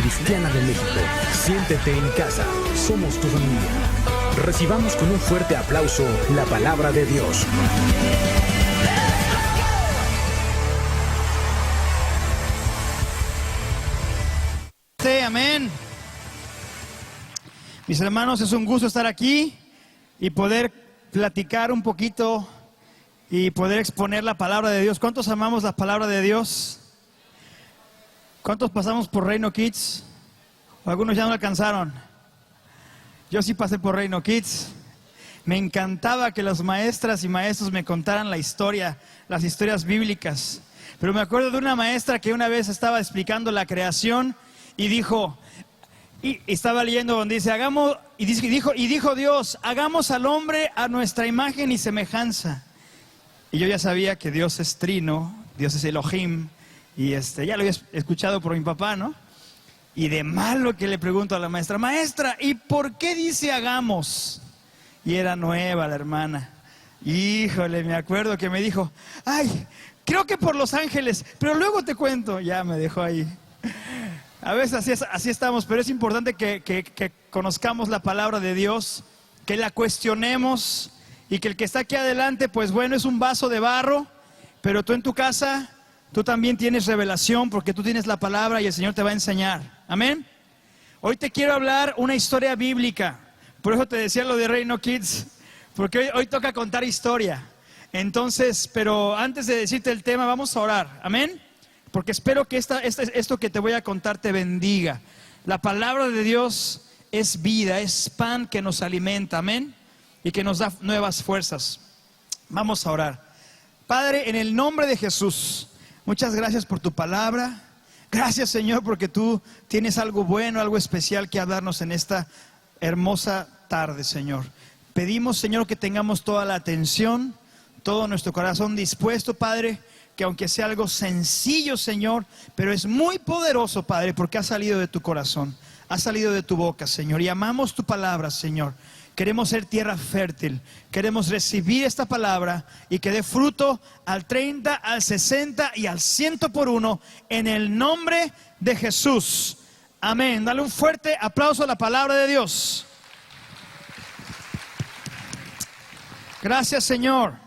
Cristiana de México. Siéntete en casa. Somos tu familia. Recibamos con un fuerte aplauso la palabra de Dios. Sí, amén. Mis hermanos, es un gusto estar aquí y poder platicar un poquito y poder exponer la palabra de Dios. ¿Cuántos amamos la palabra de Dios? ¿Cuántos pasamos por Reino Kids? Algunos ya no alcanzaron. Yo sí pasé por Reino Kids. Me encantaba que las maestras y maestros me contaran la historia, las historias bíblicas. Pero me acuerdo de una maestra que una vez estaba explicando la creación y dijo, y estaba leyendo donde dice, dijo Dios, hagamos al hombre a nuestra imagen y semejanza. Y yo ya sabía que Dios es trino, Dios es Elohim, y ya lo había escuchado por mi papá, ¿no? Y de malo que le pregunto a la maestra, maestra, ¿y por qué dice hagamos? Y era nueva la hermana. Híjole, me acuerdo que me dijo, ay, creo que por los ángeles, pero luego te cuento. Ya me dejó ahí. A veces así estamos, pero es importante que conozcamos la palabra de Dios, que la cuestionemos y que el que está aquí adelante, pues bueno, es un vaso de barro, pero tú en tu casa, tú también tienes revelación porque tú tienes la palabra y el Señor te va a enseñar. Amén. Hoy te quiero hablar una historia bíblica, por eso te decía lo de Reino Kids, porque hoy toca contar historia. Entonces, pero antes de decirte el tema, vamos a orar. Amén. Porque espero que esto que te voy a contar te bendiga. La palabra de Dios es vida, es pan que nos alimenta, amén, y que nos da nuevas fuerzas. Vamos a orar. Padre, en el nombre de Jesús, muchas gracias por tu palabra. Gracias, Señor, porque tú tienes algo bueno, algo especial que hablarnos en esta hermosa tarde, Señor. Pedimos, Señor, que tengamos toda la atención, todo nuestro corazón dispuesto, Padre, que aunque sea algo sencillo, Señor, pero es muy poderoso, Padre, porque ha salido de tu corazón, ha salido de tu boca, Señor, y amamos tu palabra, Señor. Queremos ser tierra fértil, queremos recibir esta palabra y que dé fruto al 30, al 60 y al 100 por uno, en el nombre de Jesús. Amén. Dale un fuerte aplauso a la palabra de Dios. Gracias, Señor.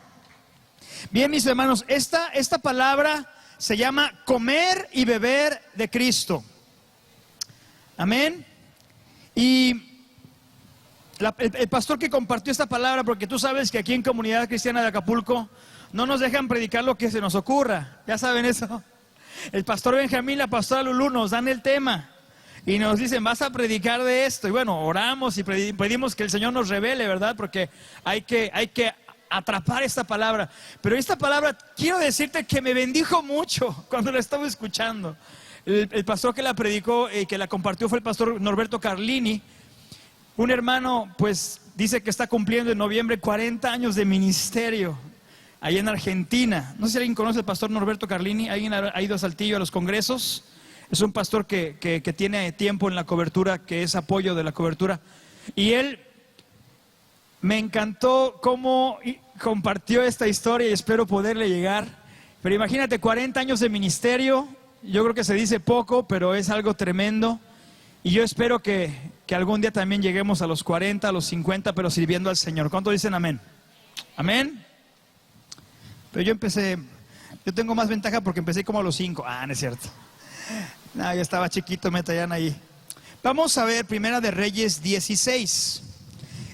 Bien, mis hermanos, esta palabra se llama comer y beber de Cristo. Amén. Y el pastor que compartió esta palabra, porque tú sabes que aquí en Comunidad Cristiana de Acapulco no nos dejan predicar lo que se nos ocurra. ¿Ya saben eso? El pastor Benjamín, la pastora Lulú nos dan el tema y nos dicen, vas a predicar de esto. Y bueno, oramos y pedimos que el Señor nos revele, ¿verdad? Porque hay que atrapar esta palabra. Pero esta palabra, quiero decirte que me bendijo mucho cuando la estaba escuchando. El pastor que la predicó y que la compartió fue el pastor Norberto Carlini. Un hermano, pues, dice que está cumpliendo en noviembre 40 años de ministerio ahí en Argentina. No sé si alguien conoce al pastor Norberto Carlini. ¿Alguien ha ido a Saltillo a los congresos? Es un pastor que tiene tiempo en la cobertura, que es apoyo de la cobertura. Y él me encantó cómo compartió esta historia y espero poderle llegar. Pero imagínate, 40 años de ministerio, yo creo que se dice poco, pero es algo tremendo. Y yo espero que algún día también lleguemos a los 40, a los 50, pero sirviendo al Señor. ¿Cuántos dicen amén? Amén. Pero yo tengo más ventaja porque empecé como a los 5. No es cierto. No, ya estaba chiquito, me traían ahí. Vamos a ver Primera de Reyes 16.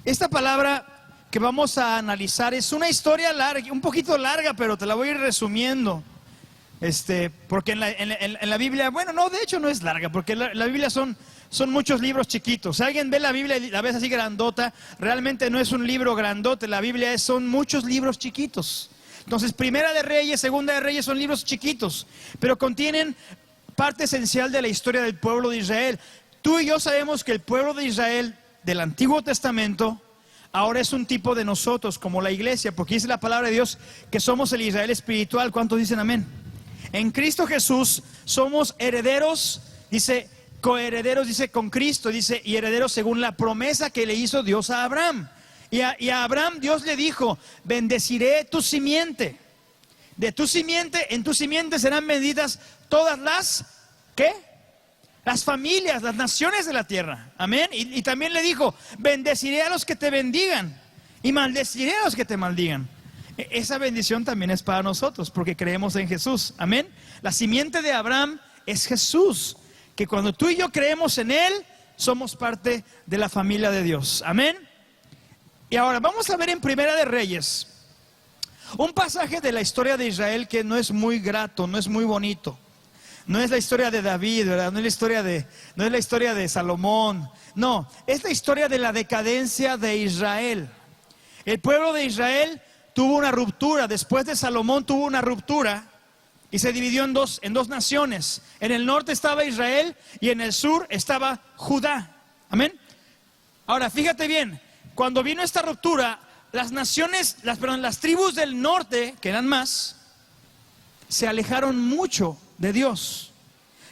Esta palabra que vamos a analizar es una historia larga, un poquito larga, pero te la voy a ir resumiendo. Porque en la Biblia, bueno, no, de hecho no es larga, porque la Biblia son muchos libros chiquitos. Si alguien ve la Biblia y la ves así grandota, realmente no es un libro grandote, la Biblia son muchos libros chiquitos. Entonces, Primera de Reyes, Segunda de Reyes son libros chiquitos, pero contienen parte esencial de la historia del pueblo de Israel. Tú y yo sabemos que el pueblo de Israel del Antiguo Testamento ahora es un tipo de nosotros, como la iglesia, porque dice la palabra de Dios que somos el Israel espiritual. ¿Cuántos dicen amén? En Cristo Jesús somos herederos, dice, coherederos, dice, con Cristo, dice, y herederos según la promesa que le hizo Dios a Abraham. Y a Abraham Dios le dijo, bendeciré tu simiente. De tu simiente, en tu simiente serán benditas todas las, ¿qué? las familias, las naciones de la tierra. Amén. Y también le dijo, bendeciré a los que te bendigan y maldeciré a los que te maldigan. Esa bendición también es para nosotros porque creemos en Jesús. Amén. La simiente de Abraham es Jesús, que cuando tú y yo creemos en Él, somos parte de la familia de Dios. Amén. Y ahora vamos a ver en Primera de Reyes un pasaje de la historia de Israel que no es muy grato, no es muy bonito. No es la historia de David, ¿verdad? No es la historia de Salomón. No, es la historia de la decadencia de Israel. El pueblo de Israel tuvo una ruptura. Después de Salomón tuvo una ruptura y se dividió en dos naciones. En el norte estaba Israel y en el sur estaba Judá. Amén. Ahora, fíjate bien, cuando vino esta ruptura, las tribus del norte, que eran más, se alejaron mucho de Dios.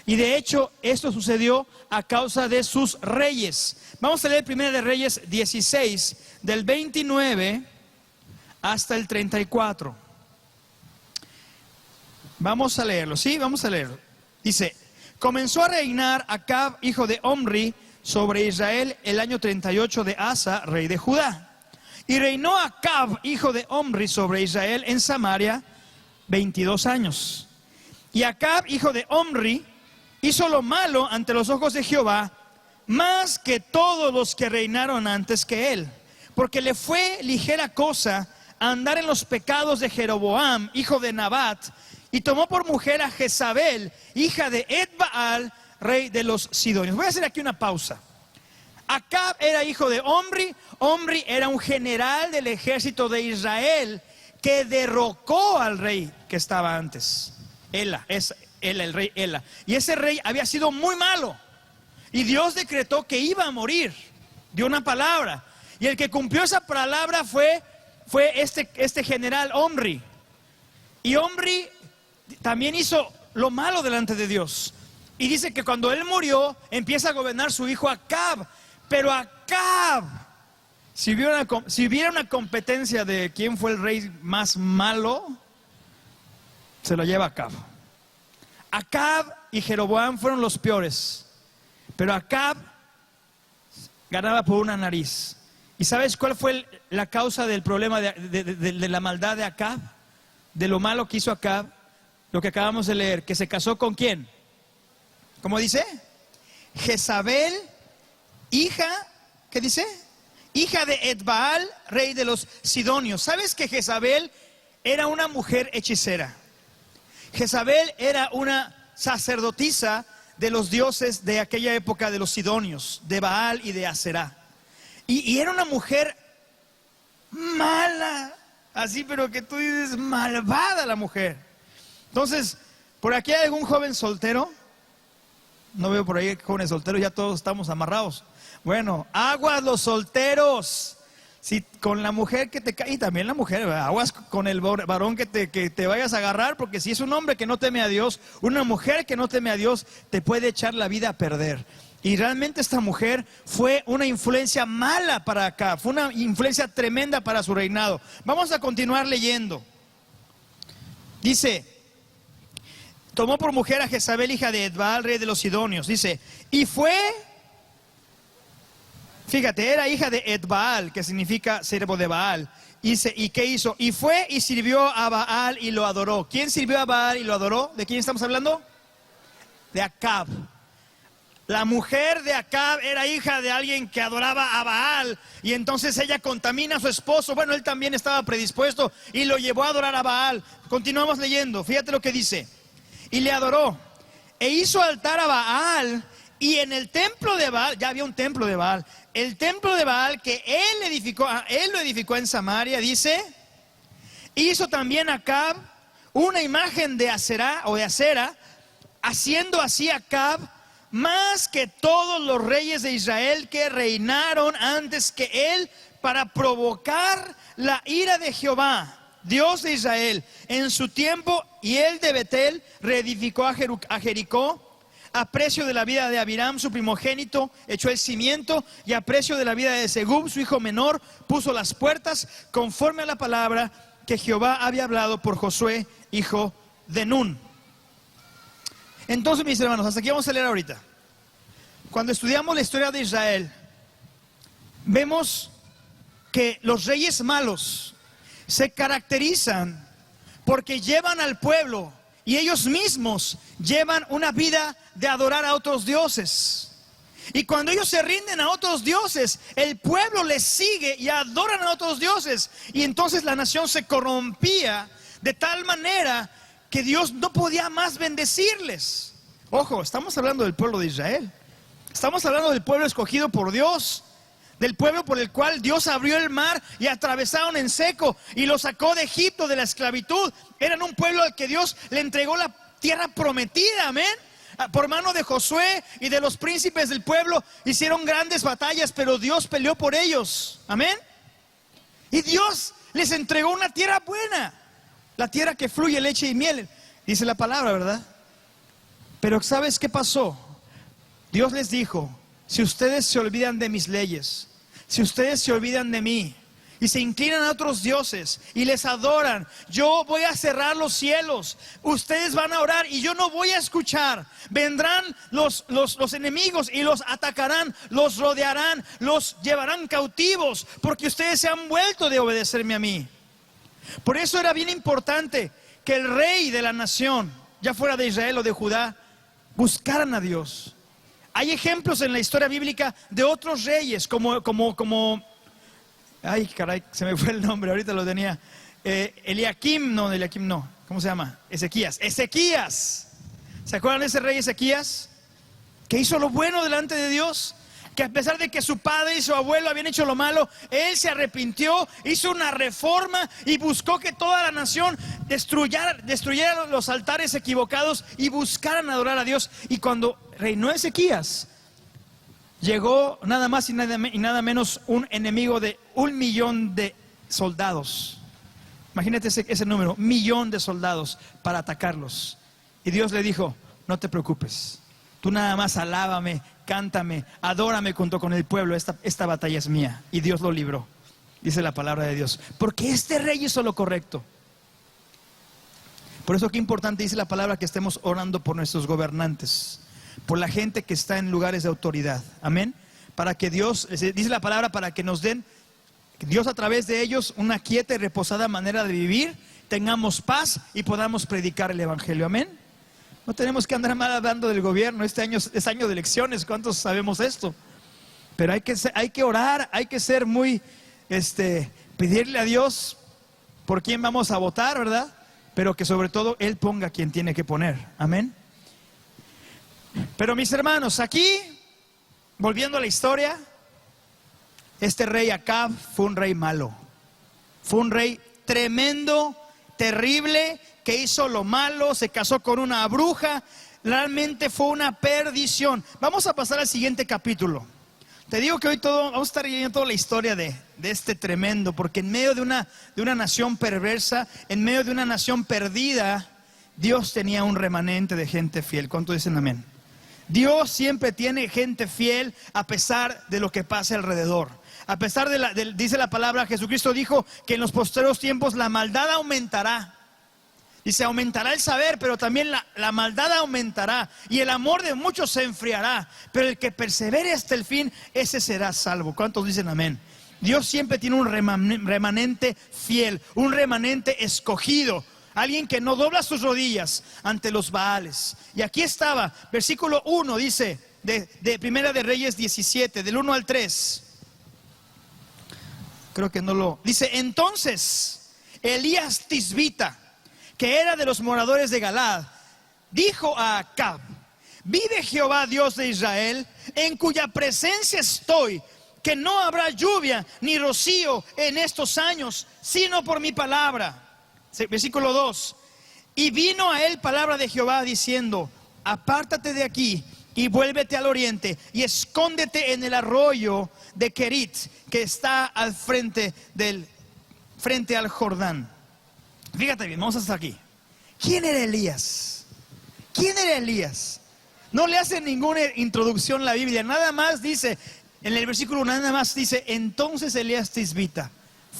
Y de hecho, esto sucedió a causa de sus reyes. Vamos a leer Primera de Reyes 16, del 29 hasta el 34. Vamos a leerlo, ¿sí? Vamos a leerlo. Dice, comenzó a reinar Acab, hijo de Omri, sobre Israel el año 38 de Asa, rey de Judá. Y reinó Acab, hijo de Omri, sobre Israel en Samaria 22 años. Y Acab, hijo de Omri, hizo lo malo ante los ojos de Jehová, más que todos los que reinaron antes que él. Porque le fue ligera cosa andar en los pecados de Jeroboam, hijo de Nabat, y tomó por mujer a Jezabel, hija de Etbaal, rey de los Sidonios. Voy a hacer aquí una pausa. Acab era hijo de Omri. Omri era un general del ejército de Israel que derrocó al rey que estaba antes. El rey Ela. Y ese rey había sido muy malo. Y Dios decretó que iba a morir. Dio una palabra. Y el que cumplió esa palabra fue este general Omri. Y Omri también hizo lo malo delante de Dios. Y dice que cuando él murió, empieza a gobernar su hijo Acab. Pero Acab, si hubiera una competencia de quién fue el rey más malo, se lo lleva Acab. Acab y Jeroboam fueron los peores. Pero Acab ganaba por una nariz. ¿Y sabes cuál fue la causa del problema de la maldad de Acab? De lo malo que hizo Acab. Lo que acabamos de leer, que se casó con ¿quién? ¿Cómo dice? Jezabel, hija, ¿qué dice? Hija de Etbaal, rey de los Sidonios. ¿Sabes que Jezabel era una mujer hechicera? Jezabel era una sacerdotisa de los dioses de aquella época de los Sidonios, de Baal y de Aserá. Y era una mujer mala, así, pero que tú dices, malvada la mujer. Entonces, ¿por aquí hay algún joven soltero? No veo por ahí jóvenes solteros, ya todos estamos amarrados. Bueno, aguas los solteros. Si con la mujer que te cae, y también la mujer, aguas con el varón que te vayas a agarrar, porque si es un hombre que no teme a Dios, una mujer que no teme a Dios, te puede echar la vida a perder. Y realmente esta mujer fue una influencia mala para acá, fue una influencia tremenda para su reinado. Vamos a continuar leyendo. Dice, tomó por mujer a Jezabel, hija de Etbaal, rey de los Sidonios. Dice, y fue, fíjate, era hija de Etbaal, que significa siervo de Baal. Dice, ¿y qué hizo? Y fue y sirvió a Baal y lo adoró. ¿Quién sirvió a Baal y lo adoró? ¿De quién estamos hablando? De Acab. La mujer de Acab era hija de alguien que adoraba a Baal, y entonces ella contamina a su esposo. Bueno, él también estaba predispuesto y lo llevó a adorar a Baal. Continuamos leyendo, fíjate lo que dice. Y le adoró, e hizo altar a Baal, y en el templo de Baal, ya había un templo de Baal, el templo de Baal que él lo edificó en Samaria, dice, hizo también Acab una imagen de Aserá o de Asera, haciendo así Acab más que todos los reyes de Israel que reinaron antes que él, para provocar la ira de Jehová, Dios de Israel, en su tiempo. Y él de Betel reedificó a Jericó, a precio de la vida de Abiram, su primogénito, echó el cimiento, y a precio de la vida de Segub, su hijo menor, puso las puertas, conforme a la palabra que Jehová había hablado por Josué, hijo de Nun. Entonces, mis hermanos, hasta aquí vamos a leer ahorita. cuando estudiamos la historia de Israel, vemos que los reyes malos se caracterizan porque llevan al pueblo y ellos mismos llevan una vida de adorar a otros dioses. Y cuando ellos se rinden a otros dioses, el pueblo les sigue y adoran a otros dioses. Y entonces la nación se corrompía de tal manera que Dios no podía más bendecirles. Ojo, estamos hablando del pueblo de Israel. Estamos hablando del pueblo escogido por Dios, del pueblo por el cual Dios abrió el mar y atravesaron en seco y lo sacó de Egipto, de la esclavitud. Eran un pueblo al que Dios le entregó la tierra prometida, amén. Por mano de Josué y de los príncipes del pueblo hicieron grandes batallas, pero Dios peleó por ellos, amén. Y Dios les entregó una tierra buena, la tierra que fluye leche y miel, dice la palabra, ¿verdad? Pero ¿sabes qué pasó? Dios les dijo: si ustedes se olvidan de mis leyes, si ustedes se olvidan de mí y se inclinan a otros dioses y les adoran, yo voy a cerrar los cielos, ustedes van a orar y yo no voy a escuchar. Vendrán los enemigos y los atacarán, los rodearán, los llevarán cautivos, porque ustedes se han vuelto de obedecerme a mí. Por eso era bien importante que el rey de la nación, ya fuera de Israel o de Judá, buscaran a Dios. Hay ejemplos en la historia bíblica de otros reyes como ay caray, se me fue el nombre, ahorita lo tenía. Eliakim no, ¿cómo se llama? Ezequías. ¿Se acuerdan de ese rey Ezequías? Que hizo lo bueno delante de Dios, que a pesar de que su padre y su abuelo habían hecho lo malo, él se arrepintió, hizo una reforma y buscó que toda la nación destruyera los altares equivocados y buscaran adorar a Dios. Y cuando reinó Ezequías, llegó nada más y nada menos un enemigo de 1,000,000 de soldados. Imagínate ese número, 1,000,000 de soldados para atacarlos. Y Dios le dijo: no te preocupes, tú nada más alábame, cántame, adórame junto con el pueblo, esta batalla es mía. Y Dios lo libró, dice la palabra de Dios, porque este rey hizo lo correcto. Por eso qué importante dice la palabra que estemos orando por nuestros gobernantes, por la gente que está en lugares de autoridad, amén. Para que Dios, dice la palabra, para que nos den Dios a través de ellos una quieta y reposada manera de vivir, tengamos paz y podamos predicar el evangelio, amén. No tenemos que andar mal hablando del gobierno. Este año es año de elecciones, ¿cuántos sabemos esto? Pero hay que orar, hay que ser muy, pedirle a Dios por quién vamos a votar, ¿verdad? Pero que sobre todo Él ponga quien tiene que poner, amén. Pero mis hermanos, aquí, volviendo a la historia, este rey Acab fue un rey malo, fue un rey tremendo, terrible, que hizo lo malo, se casó con una bruja, realmente fue una perdición. Vamos a pasar al siguiente capítulo. Te digo que hoy vamos a estar leyendo toda la historia de este tremendo, porque en medio de una nación perversa, en medio de una nación perdida, Dios tenía un remanente de gente fiel. ¿Cuántos dicen amén? Dios siempre tiene gente fiel a pesar de lo que pase alrededor. A pesar dice la palabra, Jesucristo dijo que en los postreros tiempos la maldad aumentará. Dice, aumentará el saber, pero también la maldad aumentará y el amor de muchos se enfriará. Pero el que persevere hasta el fin, ese será salvo. ¿Cuántos dicen amén? Dios siempre tiene un remanente fiel, un remanente escogido. Alguien que no dobla sus rodillas ante los Baales. Y aquí estaba, versículo 1 dice, de Primera de Reyes 17, del 1 al 3. Creo que no lo... Dice, entonces Elías Tisbita, que era de los moradores de Galaad, dijo a Acab: vive Jehová Dios de Israel, en cuya presencia estoy, que no habrá lluvia ni rocío en estos años, sino por mi palabra. Versículo 2. Y vino a él palabra de Jehová diciendo: apártate de aquí y vuélvete al oriente y escóndete en el arroyo de Kerit, que está al frente al Jordán. Fíjate bien, vamos hasta aquí. ¿Quién era Elías? ¿Quién era Elías? No le hace ninguna introducción la Biblia, nada más dice, en el versículo 1, nada más dice, entonces Elías Tisbita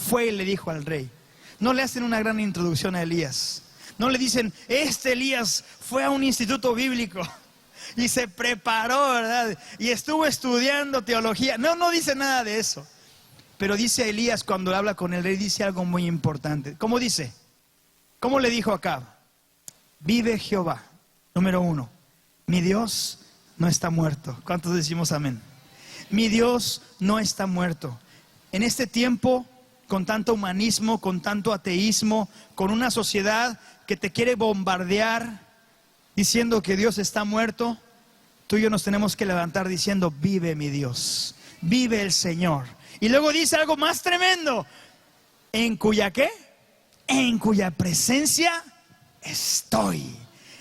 fue y le dijo al rey. No le hacen una gran introducción a Elías. No le dicen, este Elías fue a un instituto bíblico y se preparó, ¿verdad? Y estuvo estudiando teología. No, no dice nada de eso. Pero dice Elías, cuando habla con el rey, dice algo muy importante. ¿Cómo dice? ¿Cómo le dijo a Acab? Vive Jehová. Número 1, mi Dios no está muerto. ¿Cuántos decimos amén? Mi Dios no está muerto. En este tiempo, con tanto humanismo, con tanto ateísmo, con una sociedad que te quiere bombardear diciendo que Dios está muerto, tú y yo nos tenemos que levantar diciendo, vive mi Dios, vive el Señor. Y luego dice algo más tremendo, ¿en cuya qué? En cuya presencia estoy.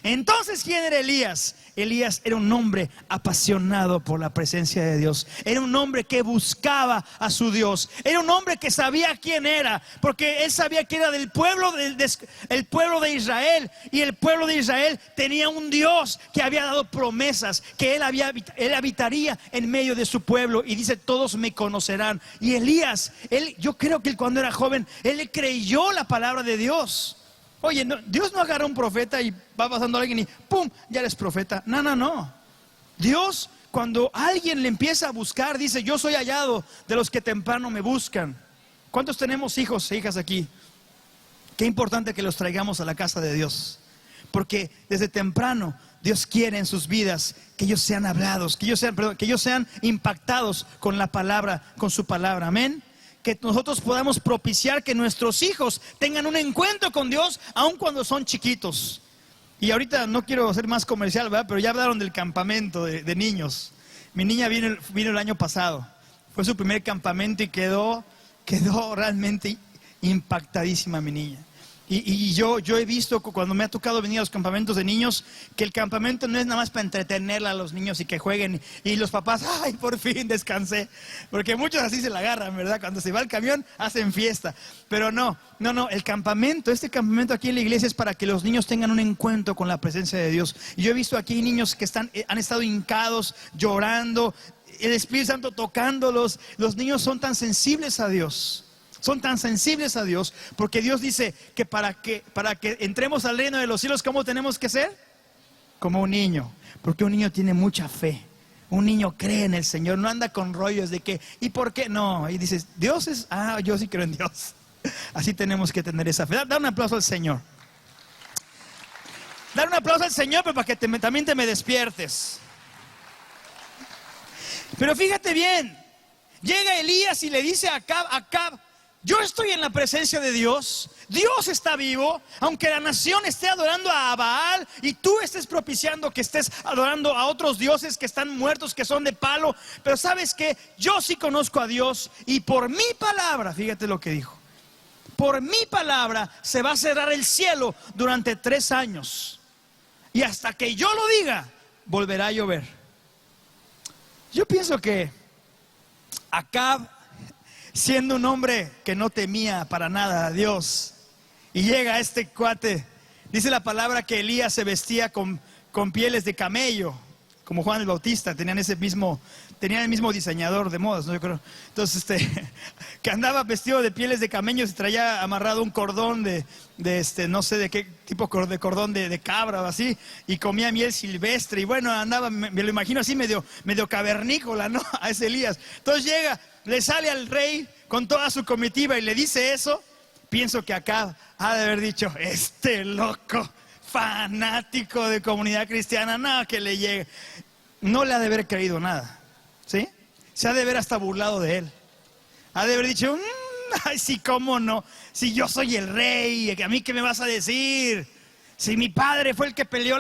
Entonces, ¿quién era Elías? Elías era un hombre apasionado por la presencia de Dios. Era un hombre que buscaba a su Dios. Era un hombre que sabía quién era, porque él sabía que era del pueblo, el pueblo de Israel. Y el pueblo de Israel tenía un Dios que había dado promesas, que él habitaría en medio de su pueblo. Y dice, todos me conocerán. Y Elías, yo creo que cuando era joven, él creyó la palabra de Dios. Oye, no, Dios no agarra a un profeta y va pasando alguien y ¡pum! Ya eres profeta. No, no, no. Dios, cuando alguien le empieza a buscar, dice, yo soy hallado de los que temprano me buscan. ¿Cuántos tenemos hijos e hijas aquí? Qué importante que los traigamos a la casa de Dios. Porque desde temprano Dios quiere en sus vidas que ellos sean hablados, que ellos sean impactados con la palabra, con su palabra. Amén. Que nosotros podamos propiciar que nuestros hijos tengan un encuentro con Dios, aun cuando son chiquitos. Y ahorita no quiero hacer más comercial, ¿verdad? Pero ya hablaron del campamento de niños. Mi niña vino el año pasado. Fue su primer campamento y quedó realmente impactadísima mi niña. Y yo he visto cuando me ha tocado venir a los campamentos de niños, que el campamento no es nada más para entretener a los niños y que jueguen. Y los papás, ay, por fin descansé. Porque muchos así se la agarran, ¿verdad? Cuando se va el camión, hacen fiesta. Pero no, este campamento aquí en la iglesia es para que los niños tengan un encuentro con la presencia de Dios. Y yo he visto aquí niños que han estado hincados, llorando, el Espíritu Santo tocándolos. Los niños son tan sensibles a Dios. Son tan sensibles a Dios, porque Dios dice que para que entremos al reino de los cielos, ¿cómo tenemos que ser? Como un niño, porque un niño tiene mucha fe. Un niño cree en el Señor, no anda con rollos de que, ¿y por qué no? Y dices, Dios es, yo sí creo en Dios. Así tenemos que tener esa fe. Da un aplauso al Señor. Dar un aplauso al Señor, pero para que también te me despiertes. Pero fíjate bien, llega Elías y le dice a Acab, yo estoy en la presencia de Dios, Dios está vivo, aunque la nación esté adorando a Baal y tú estés propiciando que estés adorando a otros dioses que están muertos, que son de palo. Pero ¿sabes qué? Yo sí conozco a Dios y por mi palabra, fíjate lo que dijo, por mi palabra se va a cerrar el cielo durante 3 años y hasta que yo lo diga, volverá a llover. Yo pienso que Acab, siendo un hombre que no temía para nada a Dios, y llega este cuate, dice la palabra que Elías se vestía con pieles de camello, como Juan el Bautista, tenían el mismo diseñador de modas, ¿no? Yo creo. Entonces, que andaba vestido de pieles de camello y traía amarrado un cordón de no sé de qué tipo de cordón de cabra o así, y comía miel silvestre, y bueno, andaba, me lo imagino así medio cavernícola, ¿no? A ese Elías. Entonces llega, le sale al rey con toda su comitiva y le dice eso. Pienso que acá ha de haber dicho, este loco fanático de Comunidad Cristiana, no, que le llegue. No le ha de haber creído nada, ¿sí? Se ha de haber hasta burlado de él. Ha de haber dicho, ay, sí, cómo no, si yo soy el rey, ¿a mí qué me vas a decir? Si mi padre fue el que peleó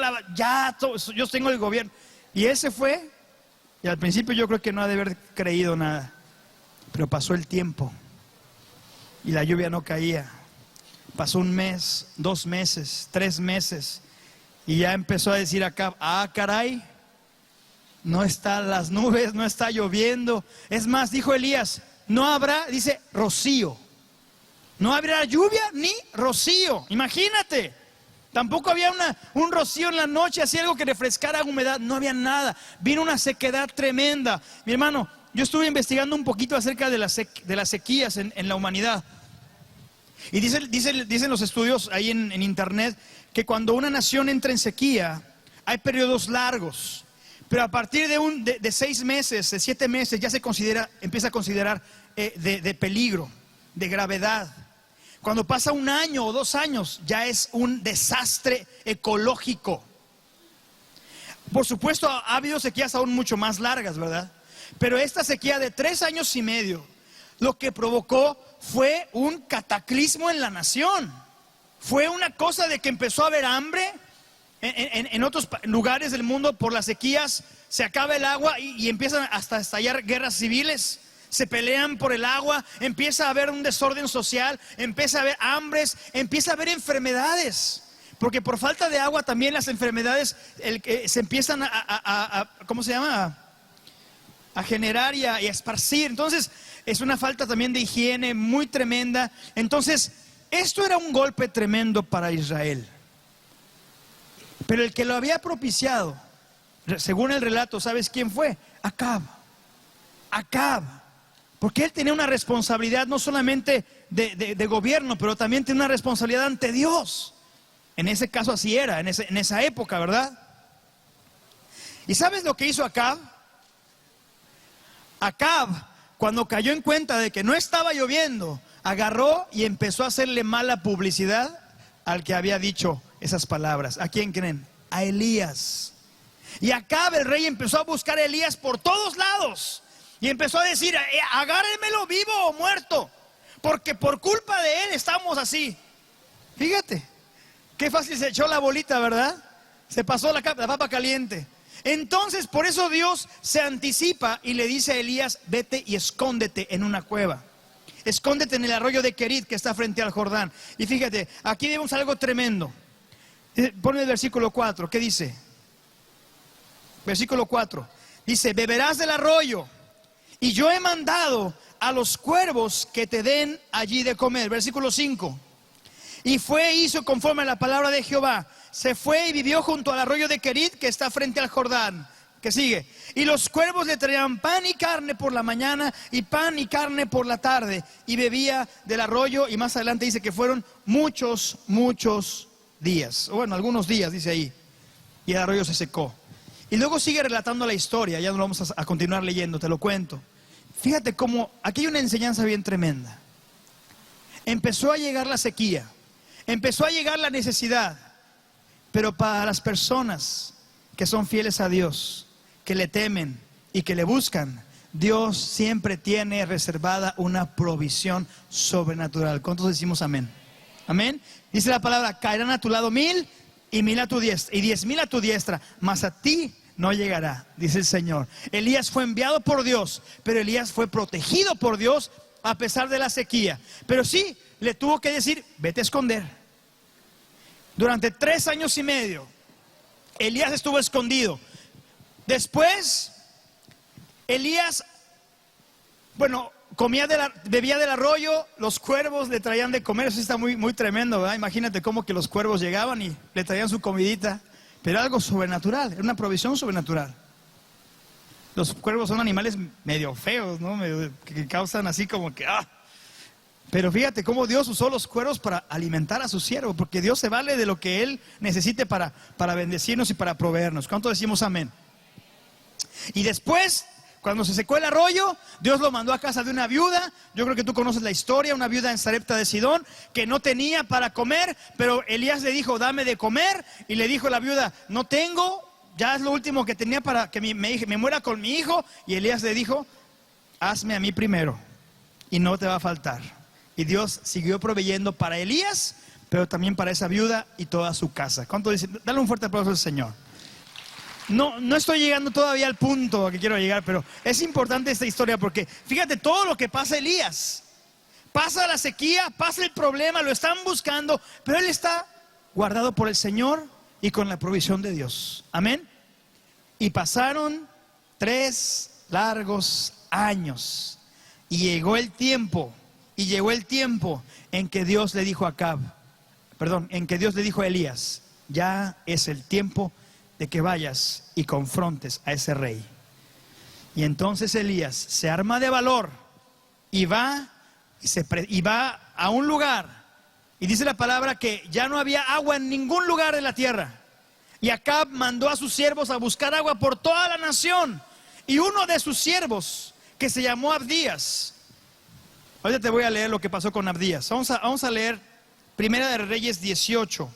yo tengo el gobierno. Y ese fue, y al principio yo creo que no ha de haber creído nada. Pero pasó el tiempo y la lluvia no caía. Pasó 1 mes, 2 meses, 3 meses, y ya empezó a decir acá, caray, no están las nubes, no está lloviendo. Es más, dijo Elías, no habrá, dice, rocío. No habrá lluvia ni rocío. Imagínate. Tampoco había un rocío en la noche, así algo que refrescara humedad. No había nada. Vino una sequedad tremenda. Mi hermano, yo estuve investigando un poquito acerca de las sequías en la humanidad. Y dicen los estudios ahí en internet que cuando una nación entra en sequía, hay periodos largos. Pero a partir de 6 meses, de 7 meses, ya empieza a considerar de peligro, de gravedad. Cuando pasa 1 año o 2 años, ya es un desastre ecológico. Por supuesto, ha habido sequías aún mucho más largas, ¿verdad? Pero esta sequía de 3 años y medio, lo que provocó fue un cataclismo en la nación. Fue una cosa de que empezó a haber hambre. En otros lugares del mundo, por las sequías, se acaba el agua y empiezan hasta a estallar guerras civiles. Se pelean por el agua, empieza a haber un desorden social, empieza a haber hambres, empieza a haber enfermedades. Porque por falta de agua también las enfermedades se empiezan ¿cómo se llama? A generar y a esparcir. Entonces es una falta también de higiene muy tremenda. Entonces esto era un golpe tremendo para Israel. Pero el que lo había propiciado, según el relato, ¿sabes quién fue? Acab. Porque él tenía una responsabilidad no solamente de gobierno, pero también tenía una responsabilidad ante Dios. En ese caso así era, en esa época, ¿verdad? ¿Y sabes lo que hizo Acab? Acab, cuando cayó en cuenta de que no estaba lloviendo, agarró y empezó a hacerle mala publicidad al que había dicho esas palabras. ¿A quién creen? A Elías. Y Acab, el rey, empezó a buscar a Elías por todos lados. Y empezó a decir, agárrenmelo vivo o muerto, porque por culpa de él estamos así. Fíjate, qué fácil se echó la bolita, ¿verdad? Se pasó la papa caliente. Entonces, por eso Dios se anticipa y le dice a Elías, vete y escóndete en una cueva. Escóndete en el arroyo de Querit que está frente al Jordán. Y fíjate, aquí vemos algo tremendo. Pone el versículo 4, ¿qué dice? Versículo 4, dice, beberás del arroyo, y yo he mandado a los cuervos que te den allí de comer. Versículo 5, y fue e hizo conforme a la palabra de Jehová. Se fue y vivió junto al arroyo de Querit que está frente al Jordán. ¿Qué sigue? Y los cuervos le traían pan y carne por la mañana y pan y carne por la tarde, y bebía del arroyo. Y más adelante dice que fueron muchos días, o bueno, algunos días dice ahí, y el arroyo se secó. Y luego sigue relatando la historia. Ya no lo vamos a continuar leyendo, te lo cuento. Fíjate cómo aquí hay una enseñanza bien tremenda. Empezó a llegar la sequía, empezó a llegar la necesidad, pero para las personas que son fieles a Dios, que le temen y que le buscan, Dios siempre tiene reservada una provisión sobrenatural. ¿Cuántos decimos amén? Amén. Dice la palabra, caerán a tu lado 1000 y 1000 a tu diestra, y 10,000 a tu diestra, mas a ti no llegará, dice el Señor. Elías fue enviado por Dios, pero Elías fue protegido por Dios a pesar de la sequía. Pero sí, le tuvo que decir, vete a esconder. Durante 3 años y medio, Elías estuvo escondido. Después, Elías, bebía del arroyo, los cuervos le traían de comer. Eso está muy tremendo, ¿verdad? Imagínate cómo que los cuervos llegaban y le traían su comidita. Pero algo sobrenatural, era una provisión sobrenatural. Los cuervos son animales medio feos, ¿no? Que causan así como que Pero fíjate cómo Dios usó los cuervos para alimentar a su siervo, porque Dios se vale de lo que Él necesite para bendecirnos y para proveernos. ¿Cuánto decimos amén? Y después, cuando se secó el arroyo, Dios lo mandó a casa de una viuda. Yo creo que tú conoces la historia, una viuda en Sarepta de Sidón, que no tenía para comer, pero Elías le dijo, dame de comer, y le dijo la viuda, no tengo, ya es lo último que tenía para que me muera con mi hijo. Y Elías le dijo, hazme a mí primero, y no te va a faltar. Y Dios siguió proveyendo para Elías, pero también para esa viuda y toda su casa. ¿Cuánto dicen? Dale un fuerte aplauso al Señor. No estoy llegando todavía al punto a que quiero llegar, pero es importante esta historia porque fíjate todo lo que pasa Elías. Pasa la sequía, pasa el problema, lo están buscando, pero él está guardado por el Señor y con la provisión de Dios. Amén. Y pasaron 3 largos años y llegó el tiempo en que Dios le dijo a Elías, ya es el tiempo de que vayas y confrontes a ese rey. Y entonces Elías se arma de valor y va a un lugar, y dice la palabra que ya no había agua en ningún lugar de la tierra. Y Acab mandó a sus siervos a buscar agua por toda la nación. Y uno de sus siervos, que se llamó Abdías. Ahorita te voy a leer lo que pasó con Abdías. Vamos a leer Primera de Reyes 18.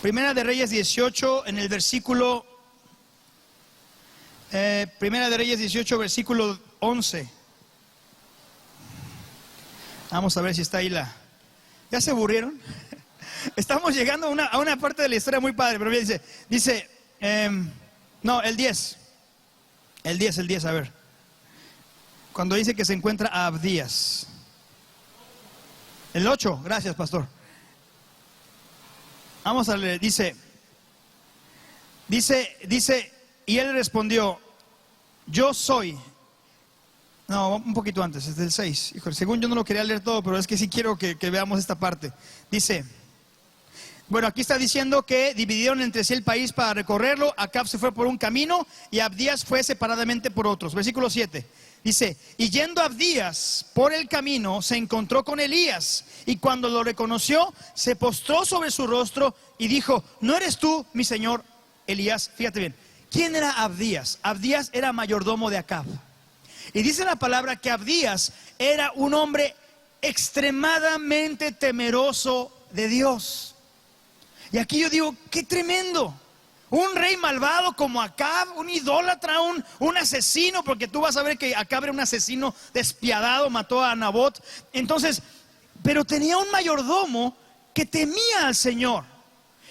Primera de Reyes 18 en el versículo... Primera de Reyes 18, versículo 11. Vamos a ver si está ahí la... ¿Ya se aburrieron? Estamos llegando a una parte de la historia muy padre, pero dice, no, el 10, a ver. Cuando dice que se encuentra a Abdías. El 8, gracias, pastor. Vamos a leer, dice, y él respondió, yo soy. No, un poquito antes, es del 6. Híjole, según yo no lo quería leer todo, pero es que sí quiero que veamos esta parte. Dice, bueno, aquí está diciendo que dividieron entre sí el país para recorrerlo. Acab se fue por un camino y Abdías fue separadamente por otros. Versículo 7. Dice, y yendo Abdías por el camino, se encontró con Elías. Y cuando lo reconoció, se postró sobre su rostro y dijo, ¿no eres tú, mi señor Elías? Fíjate bien, ¿quién era Abdías? Abdías era mayordomo de Acab. Y dice la palabra que Abdías era un hombre extremadamente temeroso de Dios. Y aquí yo digo, qué tremendo. Un rey malvado como Acab, un idólatra, un asesino, porque tú vas a ver que Acab era un asesino despiadado, mató a Nabot. Entonces, pero tenía un mayordomo que temía al Señor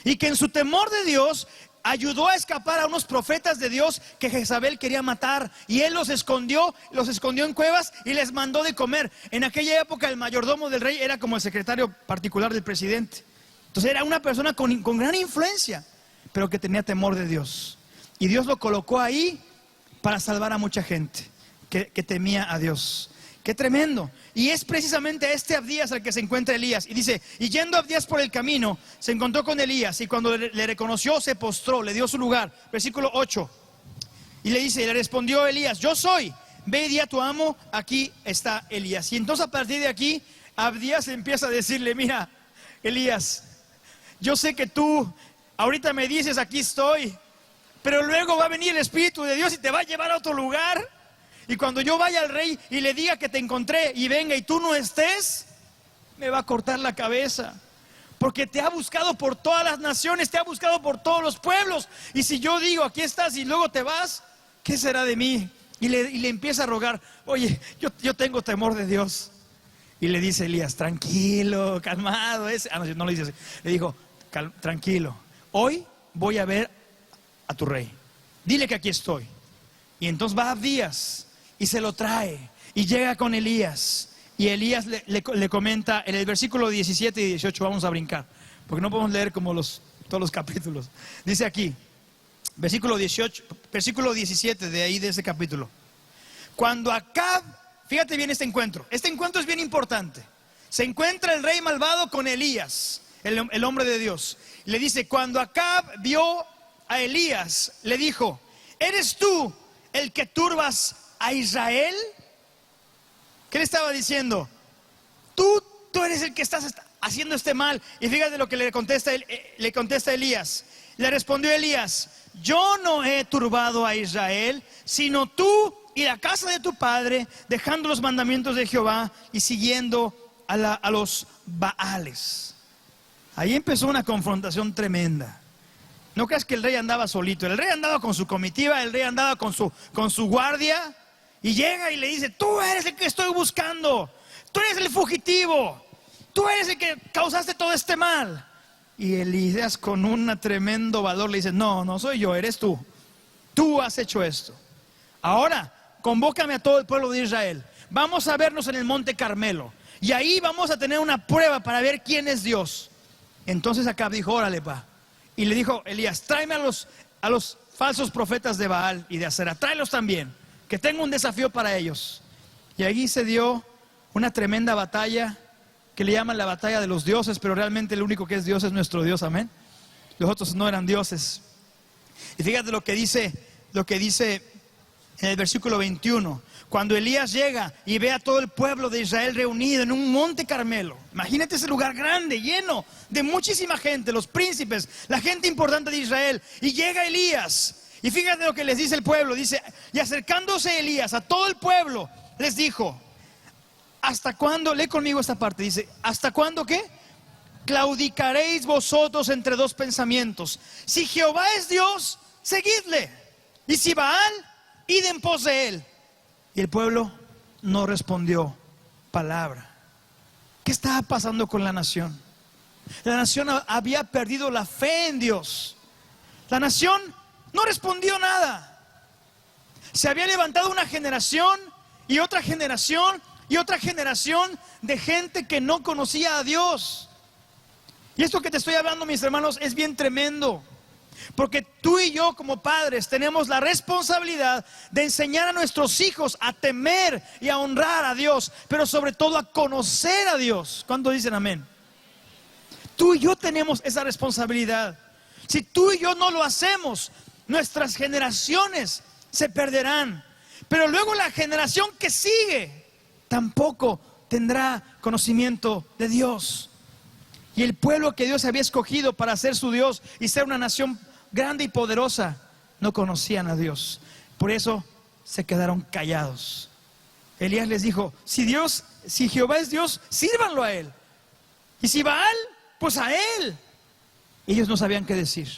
y que en su temor de Dios ayudó a escapar a unos profetas de Dios que Jezabel quería matar, y él los escondió en cuevas y les mandó de comer. En aquella época el mayordomo del rey era como el secretario particular del presidente. Entonces era una persona con gran influencia, pero que tenía temor de Dios. Y Dios lo colocó ahí para salvar a mucha gente que temía a Dios. ¡Qué tremendo! Y es precisamente este Abdías al que se encuentra Elías. Y dice, y yendo Abdías por el camino, se encontró con Elías. Y cuando le reconoció, se postró, le dio su lugar. Versículo 8. Y le dice, y le respondió Elías, yo soy. Ve y di a tu amo, aquí está Elías. Y entonces a partir de aquí, Abdías empieza a decirle, mira, Elías, yo sé que tú ahorita me dices, aquí estoy, pero luego va a venir el Espíritu de Dios y te va a llevar a otro lugar. Y cuando yo vaya al rey y le diga que te encontré y venga y tú no estés, me va a cortar la cabeza. Porque te ha buscado por todas las naciones, te ha buscado por todos los pueblos. Y si yo digo, aquí estás y luego te vas, ¿qué será de mí? Y le empieza a rogar, oye, yo tengo temor de Dios. Y le dice Elías, tranquilo, calmado. No le dice así. Le dijo, tranquilo, hoy voy a ver a tu rey. Dile que aquí estoy. Y entonces va Abdías y se lo trae y llega con Elías. Y Elías le comenta en el versículo 17 y 18, vamos a brincar, porque no podemos leer como todos los capítulos. Dice aquí, versículo 17 de ahí de ese capítulo. Cuando Acab, fíjate bien este encuentro es bien importante. Se encuentra el rey malvado con Elías, el hombre de Dios. Le dice, cuando Acab vio a Elías, le dijo, ¿eres tú el que turbas a Israel? ¿Qué le estaba diciendo? Tú eres el que estás haciendo este mal. Y fíjate lo que le contesta Elías. Le respondió Elías, yo no he turbado a Israel, sino tú y la casa de tu padre, dejando los mandamientos de Jehová y siguiendo a los Baales. Ahí empezó una confrontación tremenda. No creas que el rey andaba solito, el rey andaba con su comitiva, el rey andaba con su guardia. Y llega y le dice, tú eres el que estoy buscando, tú eres el fugitivo, tú eres el que causaste todo este mal. Y Elías con un tremendo valor le dice, no soy yo, eres tú. Tú has hecho esto. Ahora, convócame a todo el pueblo de Israel. Vamos a vernos en el monte Carmelo. Y ahí vamos a tener una prueba para ver quién es Dios. Entonces Acab dijo, órale pa. Y le dijo Elías, tráeme a los falsos profetas de Baal y de Acera, tráelos también, que tengo un desafío para ellos. Y allí se dio una tremenda batalla que le llaman la batalla de los dioses, pero realmente el único que es Dios es nuestro Dios, amén. Los otros no eran dioses. Y fíjate lo que dice en el versículo 21, cuando Elías llega y ve a todo el pueblo de Israel reunido en un monte Carmelo. Imagínate ese lugar grande, lleno de muchísima gente, los príncipes, la gente importante de Israel. Y llega Elías, y fíjate lo que les dice el pueblo. Dice, y acercándose Elías a todo el pueblo, les dijo, ¿hasta cuándo? Lee conmigo esta parte, dice, ¿hasta cuándo qué? Claudicaréis vosotros entre dos pensamientos. Si Jehová es Dios, seguidle, y si Baal, id en pos de él. Y el pueblo no respondió palabra. ¿Qué estaba pasando con la nación? La nación había perdido la fe en Dios. La nación no respondió nada. Se había levantado una generación y otra generación y otra generación de gente que no conocía a Dios. Y esto que te estoy hablando, mis hermanos, es bien tremendo. Porque tú y yo como padres tenemos la responsabilidad de enseñar a nuestros hijos a temer y a honrar a Dios, pero sobre todo a conocer a Dios. ¿Cuántos dicen amén? Tú y yo tenemos esa responsabilidad. Si tú y yo no lo hacemos, nuestras generaciones se perderán. Pero luego la generación que sigue tampoco tendrá conocimiento de Dios. Y el pueblo que Dios había escogido para ser su Dios y ser una nación grande y poderosa, no conocían a Dios. Por eso se quedaron callados. Elías les dijo, si Jehová es Dios, sírvanlo a él. Y si Baal, pues a él. Ellos no sabían qué decir,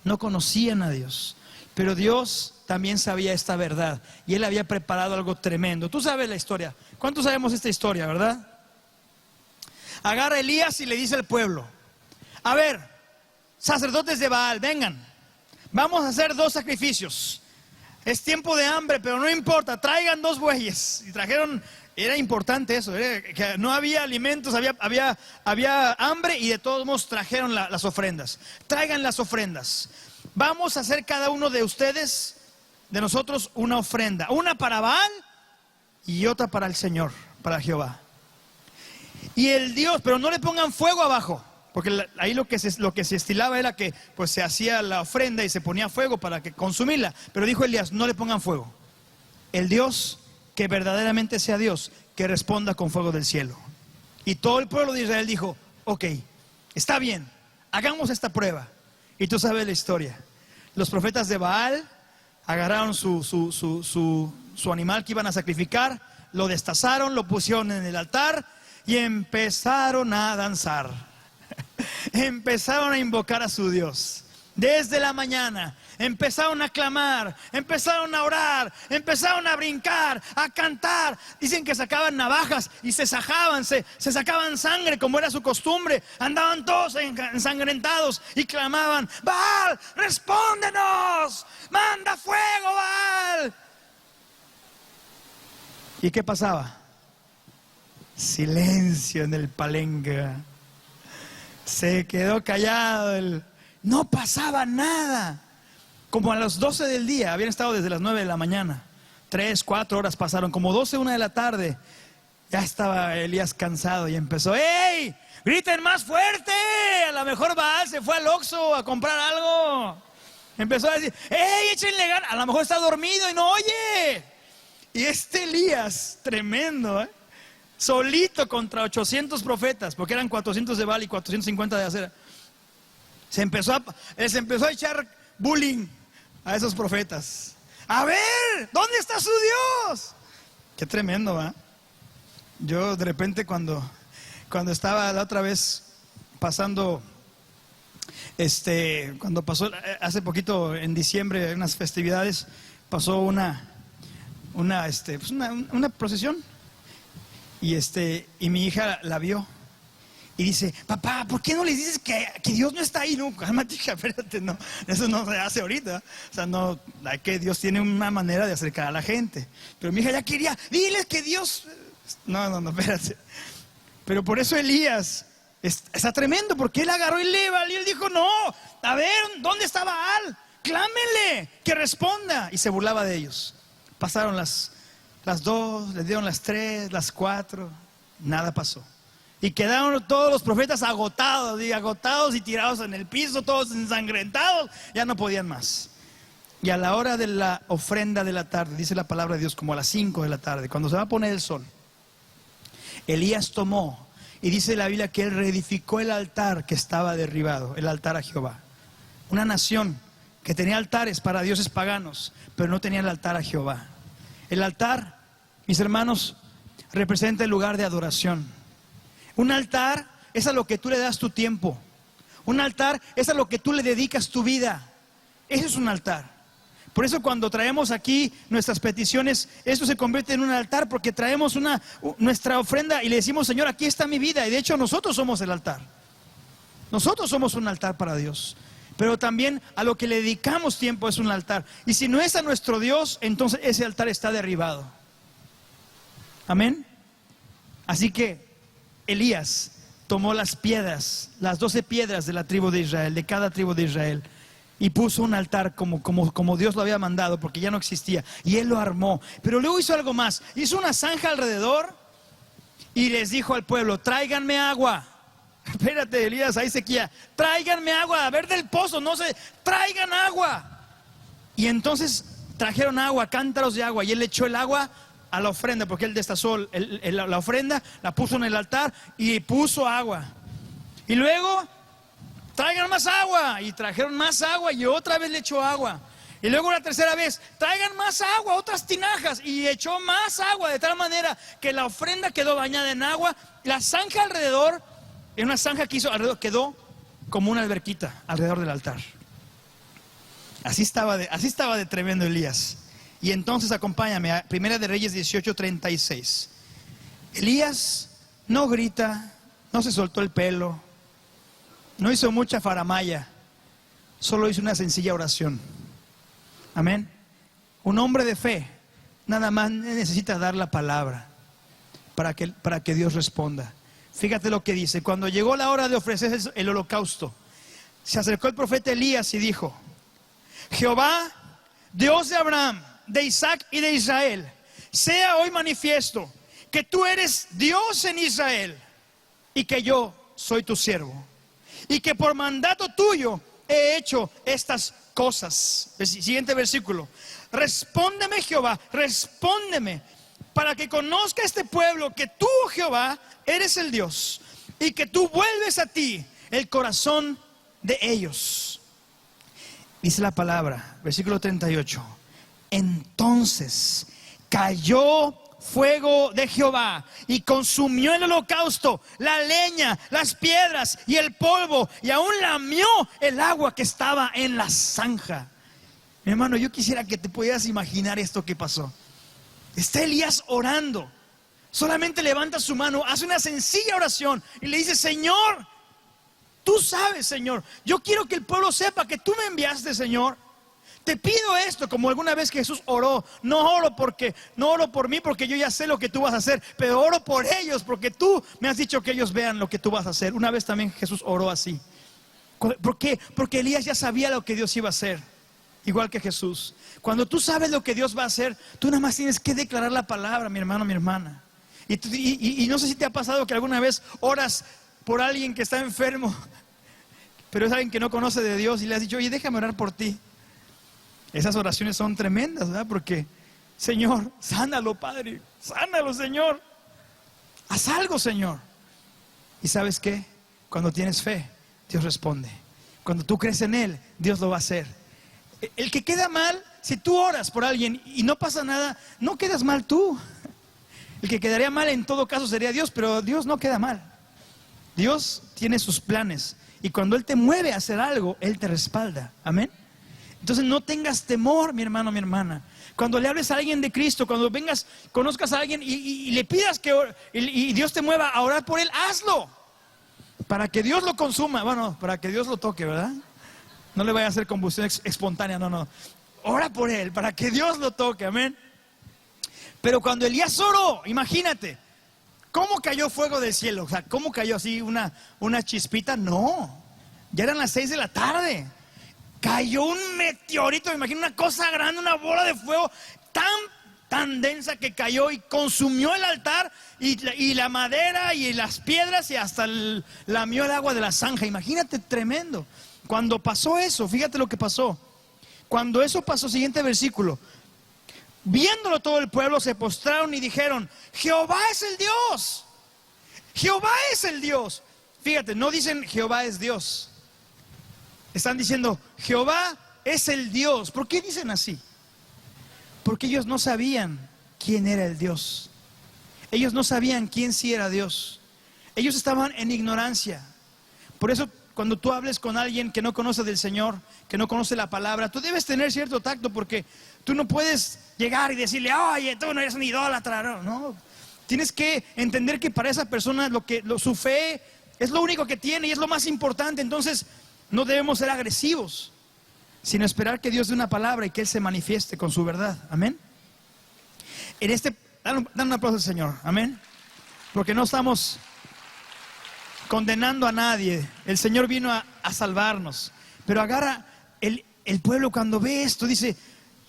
no conocían a Dios. Pero Dios también sabía esta verdad y Él había preparado algo tremendo. Tú sabes la historia. ¿Cuántos sabemos esta historia, verdad? Agarra a Elías y le dice al pueblo, a ver, sacerdotes de Baal, vengan, vamos a hacer 2 sacrificios. Es tiempo de hambre, pero no importa, traigan 2 bueyes. Y trajeron, era importante eso, que no había alimentos, había hambre y de todos modos trajeron las ofrendas. Traigan las ofrendas. Vamos a hacer cada uno de ustedes, de nosotros, una ofrenda. Una para Baal y otra para el Señor, para Jehová. Y el Dios, pero no le pongan fuego abajo, porque ahí lo que se estilaba era que pues se hacía la ofrenda y se ponía fuego para que consumirla. Pero dijo Elías, no le pongan fuego. El Dios que verdaderamente sea Dios, que responda con fuego del cielo. Y todo el pueblo de Israel dijo, ok, está bien, hagamos esta prueba. Y tú sabes la historia. Los profetas de Baal agarraron su animal que iban a sacrificar, lo destazaron, lo pusieron en el altar y empezaron a danzar. Empezaron a invocar a su Dios. Desde la mañana empezaron a clamar, empezaron a orar, empezaron a brincar, a cantar. Dicen que sacaban navajas y se sacaban sangre como era su costumbre. Andaban todos ensangrentados y clamaban, Baal, respóndenos, manda fuego, Baal. ¿Y qué pasaba? Silencio en el palenque. Se quedó callado, no pasaba nada. Como a las 12 del día, habían estado desde las 9 de la mañana, 3, 4 horas pasaron, como 12, 1 de la tarde. Ya estaba Elías cansado y empezó, ¡ey! ¡Griten más fuerte! A lo mejor Baal se fue al Oxxo a comprar algo. Empezó a decir, ¡ey! Échenle ganas, a lo mejor está dormido y no oye. Y este Elías, tremendo, solito contra 800 profetas, porque eran 400 de Baal y 450 de Acera. Les empezó a echar bullying a esos profetas. A ver, ¿dónde está su Dios? Qué tremendo, ¿va? Yo de repente cuando estaba la otra vez pasando, cuando pasó hace poquito en diciembre, unas festividades, pasó una procesión y mi hija la vio. Y dice, papá, ¿por qué no les dices que Dios no está ahí? No, cálmate, hija, espérate, no, eso no se hace ahorita. O sea, no, que Dios tiene una manera de acercar a la gente. Pero mi hija ya quería, diles que Dios... No, espérate. Pero por eso Elías está tremendo, porque él agarró y él dijo, no, a ver, ¿dónde está Baal? Clámenle, que responda. Y se burlaba de ellos. Pasaron las 2, les dieron las 3, las 4, nada pasó. Y quedaron todos los profetas agotados y tirados en el piso, todos ensangrentados, ya no podían más. Y a la hora de la ofrenda de la tarde, dice la palabra de Dios, como a las 5 de la tarde, cuando se va a poner el sol, Elías tomó, y dice la Biblia que él reedificó el altar que estaba derribado, el altar a Jehová. Una nación que tenía altares para dioses paganos, pero no tenía el altar a Jehová. El altar, mis hermanos, representa el lugar de adoración. Un altar es a lo que tú le das tu tiempo. Un altar es a lo que tú le dedicas tu vida. Eso es un altar. Por eso cuando traemos aquí nuestras peticiones, esto se convierte en un altar, porque traemos nuestra ofrenda y le decimos: Señor, aquí está mi vida. Y de hecho nosotros somos el altar. Nosotros somos un altar para Dios. Pero también a lo que le dedicamos tiempo es un altar. Y si no es a nuestro Dios, entonces ese altar está derribado. Amén. Así que Elías tomó las piedras, las 12 piedras de la tribu de Israel, de cada tribu de Israel, y puso un altar como Dios lo había mandado, porque ya no existía. Y él lo armó. Pero luego hizo algo más. Hizo una zanja alrededor y les dijo al pueblo: tráiganme agua. Espérate, Elías, hay sequía. Tráiganme agua, a ver del pozo, no sé, traigan agua. Y entonces trajeron agua, cántaros de agua, y él echó el agua a la ofrenda, porque él destazó la ofrenda, la puso en el altar y puso agua. Y luego, traigan más agua, y trajeron más agua, y otra vez le echó agua. Y luego la tercera vez, traigan más agua, otras tinajas, y echó más agua, de tal manera que la ofrenda quedó bañada en agua. La zanja alrededor, en una zanja que hizo alrededor, quedó como una alberquita alrededor del altar. Así estaba de tremendo Elías. Y entonces acompáñame a Primera de Reyes 18:36. Elías no grita, no se soltó el pelo, no hizo mucha faramalla, solo hizo una sencilla oración. Amén. Un hombre de fe nada más necesita dar la palabra para que Dios responda. Fíjate lo que dice: cuando llegó la hora de ofrecer el holocausto, se acercó el profeta Elías y dijo: Jehová, Dios de Abraham, de Isaac y de Israel, sea hoy manifiesto que tú eres Dios en Israel y que yo soy tu siervo, y que por mandato tuyo he hecho estas cosas. El siguiente versículo: respóndeme, Jehová, respóndeme, para que conozca este pueblo que tú, Jehová, eres el Dios, y que tú vuelves a ti el corazón de ellos. Dice la palabra, versículo 38: entonces cayó fuego de Jehová y consumió el holocausto, la leña, las piedras y el polvo, y aún lamió el agua que estaba en la zanja. Mi hermano, yo quisiera que te pudieras imaginar esto que pasó. Está Elías orando, solamente levanta su mano, hace una sencilla oración y le dice: Señor, tú sabes, Señor, yo quiero que el pueblo sepa que tú me enviaste, Señor. Te pido esto, como alguna vez que Jesús oró. No oro por mí, porque yo ya sé lo que tú vas a hacer, pero oro por ellos, porque tú me has dicho que ellos vean lo que tú vas a hacer. Una vez también Jesús oró así. ¿Por qué? Porque Elías ya sabía lo que Dios iba a hacer, igual que Jesús. Cuando tú sabes lo que Dios va a hacer, tú nada más tienes que declarar la palabra, mi hermano, mi hermana. Y no sé si te ha pasado que alguna vez oras por alguien que está enfermo, pero es alguien que no conoce de Dios, y le has dicho: oye, déjame orar por ti. Esas oraciones son tremendas, ¿verdad? Porque: Señor, sánalo, Padre, sánalo, Señor, haz algo, Señor. ¿Y sabes qué? Cuando tienes fe, Dios responde. Cuando tú crees en Él, Dios lo va a hacer. El que queda mal, si tú oras por alguien y no pasa nada, no quedas mal tú. El que quedaría mal en todo caso sería Dios, pero Dios no queda mal. Dios tiene sus planes, y cuando Él te mueve a hacer algo, Él te respalda. Amén. Entonces no tengas temor, mi hermano, mi hermana. Cuando le hables a alguien de Cristo, cuando vengas, conozcas a alguien y le pidas y Dios te mueva a orar por él, hazlo, para que Dios lo consuma. Bueno, para que Dios lo toque, ¿verdad? No le vaya a hacer combustión espontánea, no. Ora por él, para que Dios lo toque, amén. Pero cuando Elías oró, imagínate, ¿cómo cayó fuego del cielo? O sea, ¿cómo cayó así una chispita? No, ya eran las 6 de la tarde. Cayó un meteorito, me imagino, una cosa grande, una bola de fuego tan densa que cayó y consumió el altar y la madera y las piedras, y hasta lamió el agua de la zanja. Imagínate, tremendo. Cuando pasó eso, fíjate lo que pasó. Cuando eso pasó, siguiente versículo, viéndolo todo el pueblo se postraron y dijeron: Jehová es el Dios. Jehová es el Dios. Fíjate, no dicen Jehová es Dios. Están diciendo Jehová es el Dios. ¿Por qué dicen así? Porque ellos no sabían quién era el Dios. Ellos no sabían quién sí era Dios. Ellos estaban en ignorancia. Por eso cuando tú hables con alguien que no conoce del Señor, que no conoce la palabra, tú debes tener cierto tacto, porque tú no puedes llegar y decirle: oye, tú no eres un idólatra. No. Tienes que entender que para esa persona su fe es lo único que tiene y es lo más importante. Entonces no debemos ser agresivos, sino esperar que Dios dé una palabra y que Él se manifieste con su verdad. Amén. Dan un aplauso al Señor. Amén. Porque no estamos condenando a nadie. El Señor vino a salvarnos. Pero agarra el pueblo cuando ve esto, dice: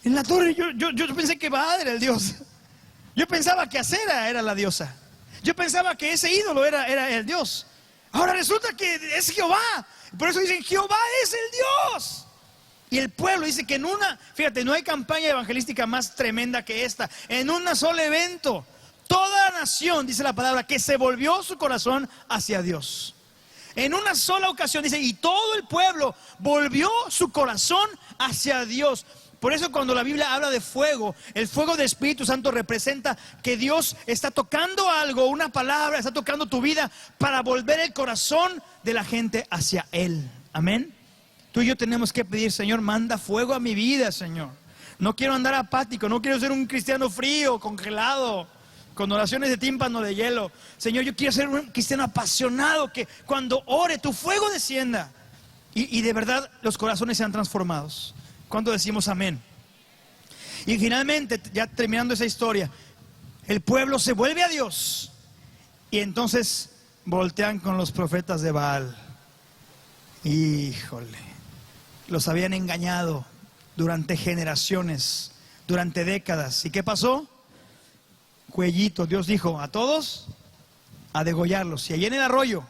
en la torre yo pensé que Baal era el Dios. Yo pensaba que Acera era la diosa. Yo pensaba que ese ídolo era el Dios. Ahora resulta que es Jehová. Por eso dicen: Jehová es el Dios. Y el pueblo dice que fíjate, no hay campaña evangelística más tremenda que esta. En un solo evento, toda nación, dice la palabra, que se volvió su corazón hacia Dios. En una sola ocasión, dice, y todo el pueblo volvió su corazón hacia Dios. Por eso cuando la Biblia habla de fuego, el fuego del Espíritu Santo representa que Dios está tocando algo, una palabra, está tocando tu vida para volver el corazón de la gente hacia Él. Amén. Tú y yo tenemos que pedir: Señor, manda fuego a mi vida, Señor. No quiero andar apático, no quiero ser un cristiano frío, congelado, con oraciones de tímpano de hielo. Señor, yo quiero ser un cristiano apasionado, que cuando ore tu fuego descienda y de verdad los corazones sean transformados. ¿Cuánto decimos amén? Y finalmente, ya terminando esa historia, el pueblo se vuelve a Dios y entonces voltean con los profetas de Baal. Híjole, los habían engañado durante generaciones, durante décadas. ¿Y qué pasó? Cuellito, Dios dijo: a todos a degollarlos. Y allí en el arroyo,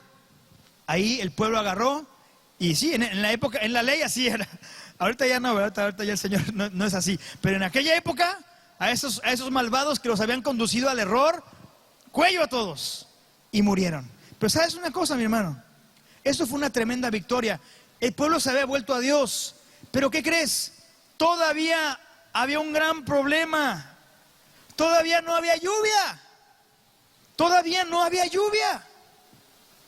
ahí el pueblo agarró. Y sí, en la época, en la ley así era. Ahorita ya no, ¿verdad? Ahorita ya el Señor no es así. Pero en aquella época, a esos malvados que los habían conducido al error, cuello a todos. Y murieron. Pero ¿sabes una cosa, mi hermano? Eso fue una tremenda victoria. El pueblo se había vuelto a Dios. Pero ¿qué crees? Todavía había un gran problema. Todavía no había lluvia. Todavía no había lluvia.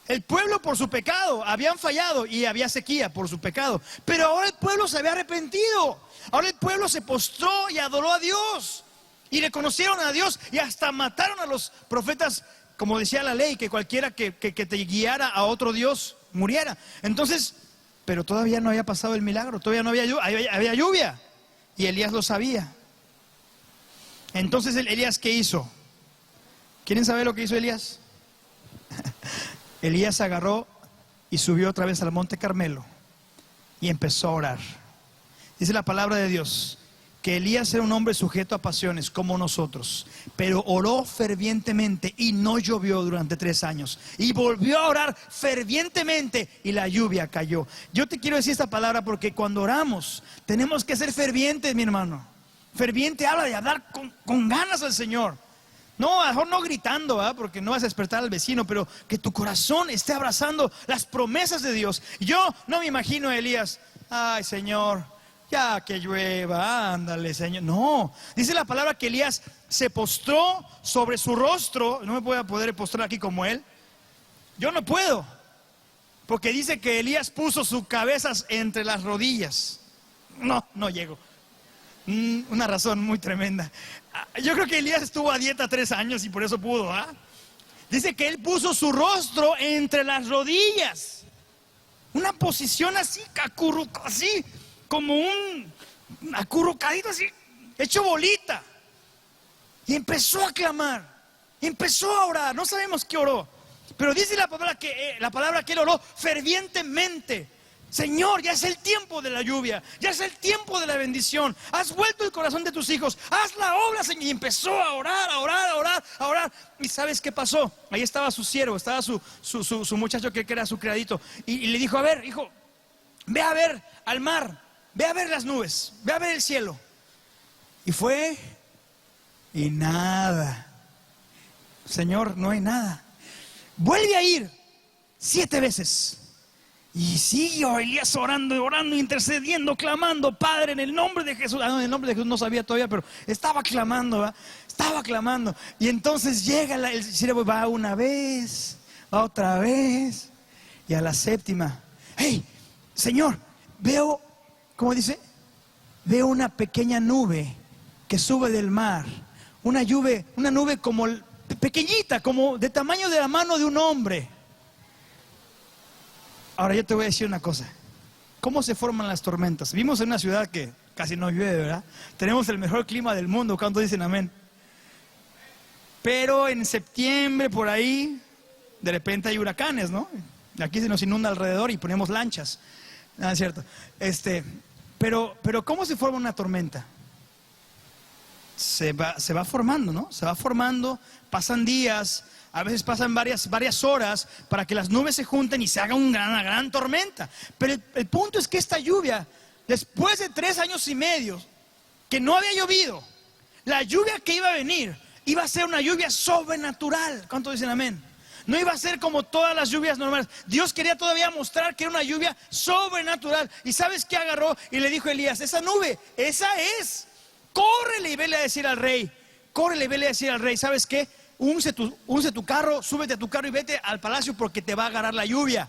El pueblo por su pecado habían fallado y había sequía por su pecado. Pero ahora el pueblo se había arrepentido. Ahora el pueblo se postró y adoró a Dios. Y reconocieron a Dios y hasta mataron a los profetas, como decía la ley, que cualquiera que te guiara a otro Dios muriera. Entonces, pero todavía no había pasado el milagro. Todavía no había lluvia. Y Elías lo sabía. Entonces Elías, ¿qué hizo? ¿Quieren saber lo que hizo Elías? Elías agarró y subió otra vez al monte Carmelo y empezó a orar. Dice la palabra de Dios que Elías era un hombre sujeto a pasiones como nosotros, pero oró fervientemente y no llovió durante 3 años. Y volvió a orar fervientemente y la lluvia cayó. Yo te quiero decir esta palabra porque cuando oramos tenemos que ser fervientes, mi hermano. Ferviente habla de hablar con ganas al Señor. No, a lo mejor no gritando, ¿verdad? Porque no vas a despertar al vecino, pero que tu corazón esté abrazando las promesas de Dios. Yo no me imagino a Elías: ay, Señor, ya que llueva, ándale, Señor. No, dice la palabra que Elías se postró sobre su rostro. No me voy a poder postrar aquí como él. Yo no puedo, porque dice que Elías puso sus cabezas entre las rodillas. No llego. Una razón muy tremenda. Yo creo que Elías estuvo a dieta 3 años y por eso pudo, ¿ah? Dice que él puso su rostro entre las rodillas. Una posición así, así, como un acurrucadito así, hecho bolita. Y empezó a clamar, empezó a orar. No sabemos qué oró, pero dice la palabra que él oró fervientemente. Señor, ya es el tiempo de la lluvia, ya es el tiempo de la bendición. Has vuelto el corazón de tus hijos, haz la obra, Señor. Y empezó a orar, a orar, a orar, a orar. ¿Y sabes qué pasó? Ahí estaba su siervo, estaba su muchacho que era su criadito. Y le dijo: a ver, hijo, ve a ver al mar. ve a ver las nubes, ve a ver el cielo. Y fue, y nada. Señor, no hay nada. Vuelve a ir 7 veces. Y siguió Elías orando, orando, intercediendo, clamando: Padre, en el nombre de Jesús. En el nombre de Jesús no sabía todavía, pero estaba clamando, ¿verdad? Estaba clamando. Y entonces llega el siervo, va una vez, va otra vez, y a la 7ª: hey, Señor, veo, ¿cómo dice? Veo una pequeña nube que sube del mar. Una nube como pequeñita, como de tamaño de la mano de un hombre. Ahora yo te voy a decir una cosa. ¿Cómo se forman las tormentas? Vivimos en una ciudad que casi no llueve, ¿verdad? Tenemos el mejor clima del mundo. ¿Cuántos dicen amén? Pero en septiembre, por ahí, de repente hay huracanes, ¿no? Aquí se nos inunda alrededor y ponemos lanchas. No, es cierto. Pero ¿cómo se forma una tormenta? Se va formando, ¿no? Se va formando, pasan días, a veces pasan varias horas para que las nubes se junten y se haga una gran tormenta. Pero el punto es que esta lluvia, después de 3 años y medio que no había llovido, la lluvia que iba a venir iba a ser una lluvia sobrenatural. ¿Cuántos dicen amén? No iba a ser como todas las lluvias normales. Dios quería todavía mostrar que era una lluvia sobrenatural. ¿Y sabes qué agarró? Y le dijo a Elías: esa nube, esa es. Córrele y vele a decir al rey. Córrele y vele a decir al rey: ¿sabes qué? Unce tu carro, súbete a tu carro y vete al palacio porque te va a agarrar la lluvia.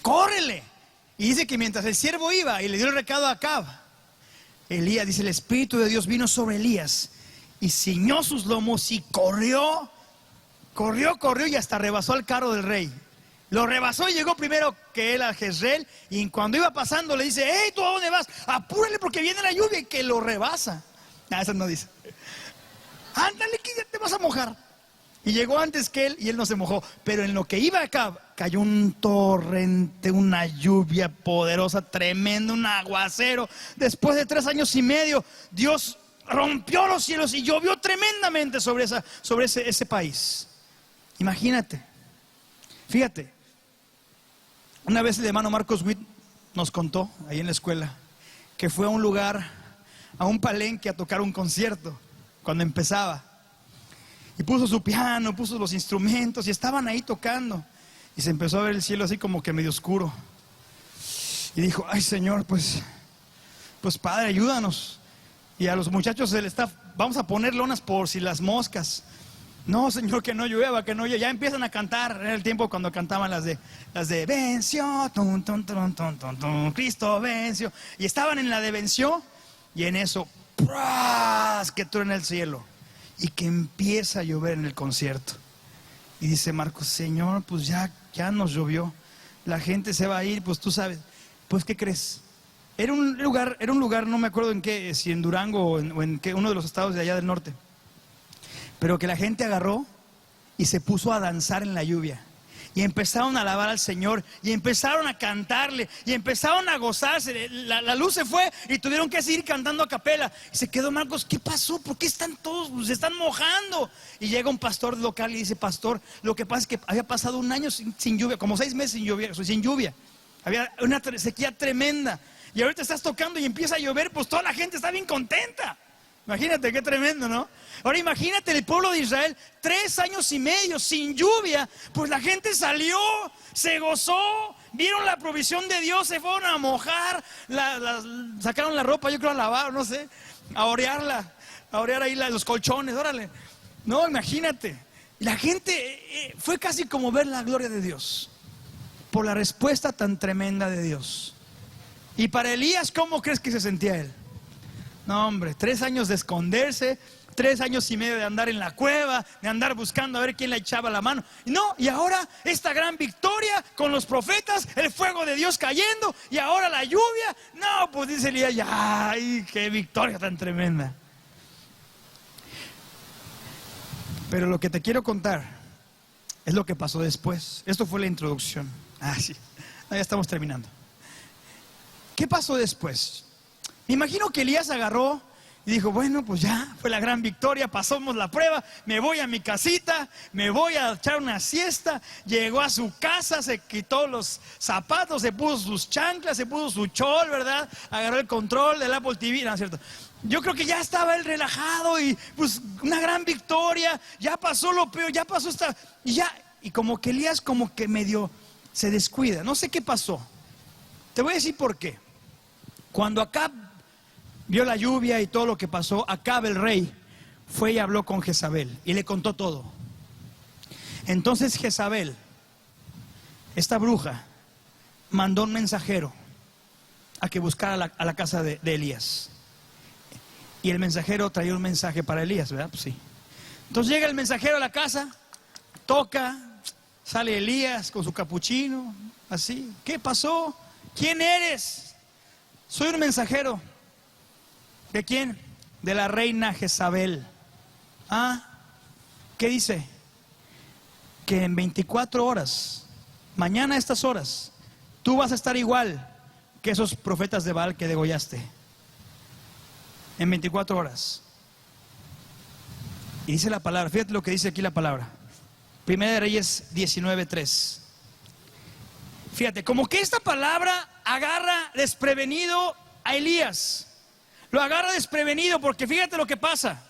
Córrele. Y dice que mientras el siervo iba y le dio el recado a Acab, Elías, dice, el Espíritu de Dios vino sobre Elías y ciñó sus lomos y corrió y hasta rebasó el carro del rey. Lo rebasó y llegó primero que él a Jezreel. Y cuando iba pasando le dice: hey, ¿tú a dónde vas? Apúrale porque viene la lluvia. Y que lo rebasa. Eso no dice. Ándale, que ya te vas a mojar. Y llegó antes que él y él no se mojó. Pero en lo que iba acá, cayó un torrente, una lluvia poderosa, tremenda, un aguacero. Después de 3 años y medio, Dios rompió los cielos y llovió tremendamente sobre ese país. Imagínate. Fíjate. Una vez el hermano Marcos Witt nos contó ahí en la escuela que fue a un lugar, a un palenque, a tocar un concierto cuando empezaba. Y puso su piano, puso los instrumentos y estaban ahí tocando. Y se empezó a ver el cielo así como que medio oscuro. Y dijo: ay, Señor, pues Padre, ayúdanos. Y a los muchachos del staff: vamos a poner lonas por si las moscas. No, Señor, que no llueva, que no llueva. Ya empiezan a cantar. Era el tiempo cuando cantaban las de venció, Cristo venció. Y estaban en la de venció. Y en eso, ¡pras!, que truena el cielo. Y que empieza a llover en el concierto. Y dice Marcos: Señor, pues ya nos llovió. La gente se va a ir, pues tú sabes. Pues, ¿qué crees? Era un lugar, no me acuerdo en qué, si en Durango o en uno de los estados de allá del norte. Pero que la gente agarró y se puso a danzar en la lluvia. Y empezaron a alabar al Señor. Y empezaron a cantarle. Y empezaron a gozarse. La luz se fue y tuvieron que seguir cantando a capela. Y se quedó Marcos: ¿qué pasó? ¿Por qué están todos? Se están mojando. Y llega un pastor local y dice: pastor, lo que pasa es que había pasado 1 año sin lluvia. Como 6 meses sin lluvia. Había una sequía tremenda. Y ahorita estás tocando y empieza a llover. Pues toda la gente está bien contenta. Imagínate qué tremendo, ¿no? Ahora imagínate el pueblo de Israel, 3 años y medio sin lluvia. Pues la gente salió, se gozó, vieron la provisión de Dios, se fueron a mojar, sacaron la ropa, yo creo a lavar, no sé, a orear ahí los colchones, órale. No, imagínate. La gente fue casi como ver la gloria de Dios por la respuesta tan tremenda de Dios. Y para Elías, ¿cómo crees que se sentía él? No, hombre, 3 años de esconderse, 3 años y medio de andar en la cueva, de andar buscando a ver quién le echaba la mano. No, y ahora esta gran victoria con los profetas, el fuego de Dios cayendo, y ahora la lluvia. No, pues dice Elías: ¡ay, qué victoria tan tremenda! Pero lo que te quiero contar es lo que pasó después. Esto fue la introducción. Sí, ya estamos terminando. ¿Qué pasó después? Me imagino que Elías agarró Y dijo, bueno, pues ya fue la gran victoria, pasamos la prueba, me voy a mi casita, me voy a echar una siesta. Llegó a su casa, se quitó los zapatos, se puso sus chanclas, se puso su chol, ¿verdad? Agarró el control del Apple TV, ¿no es cierto? Yo creo que ya estaba él relajado y pues una gran victoria, ya pasó lo peor, ya pasó esta... Y como que Elías como que medio se descuida, no sé qué pasó. Te voy a decir por qué. Cuando Acab vio la lluvia y todo lo que pasó, Acab el rey fue y habló con Jezabel y le contó todo. Entonces Jezabel, esta bruja, mandó un mensajero a que buscara a la casa de Elías. Y el mensajero traía un mensaje para Elías, ¿verdad? Pues sí. Entonces llega el mensajero a la casa, toca, sale Elías con su capuchino, así. ¿Qué pasó? ¿Quién eres? Soy un mensajero. ¿De quién? De la reina Jezabel. Ah, ¿qué dice? Que en 24 horas, mañana a estas horas, tú vas a estar igual que esos profetas de Baal que degollaste. En 24 horas. Y dice la palabra, fíjate lo que dice aquí la palabra. Primera de Reyes 19:3. Fíjate, como que esta palabra agarra desprevenido a Elías. Lo agarra desprevenido porque fíjate lo que pasa.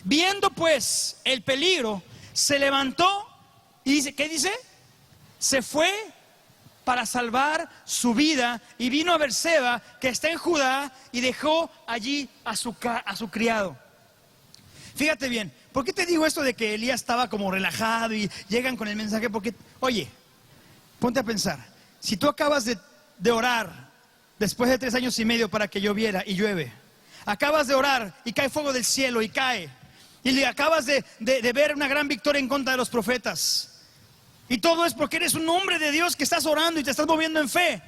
Viendo pues el peligro, se levantó y dice, ¿qué dice? Se fue para salvar su vida y vino a Berseba, que está en Judá, y dejó allí a su criado. Fíjate bien, ¿por qué te digo esto de que Elías estaba como relajado y llegan con el mensaje? Porque, oye, ponte a pensar, si tú acabas de orar después de 3 años y medio para que lloviera y llueve, acabas de orar y cae fuego del cielo y cae, y acabas de ver una gran victoria en contra de los profetas, y todo es porque eres un hombre de Dios que estás orando y te estás moviendo en fe,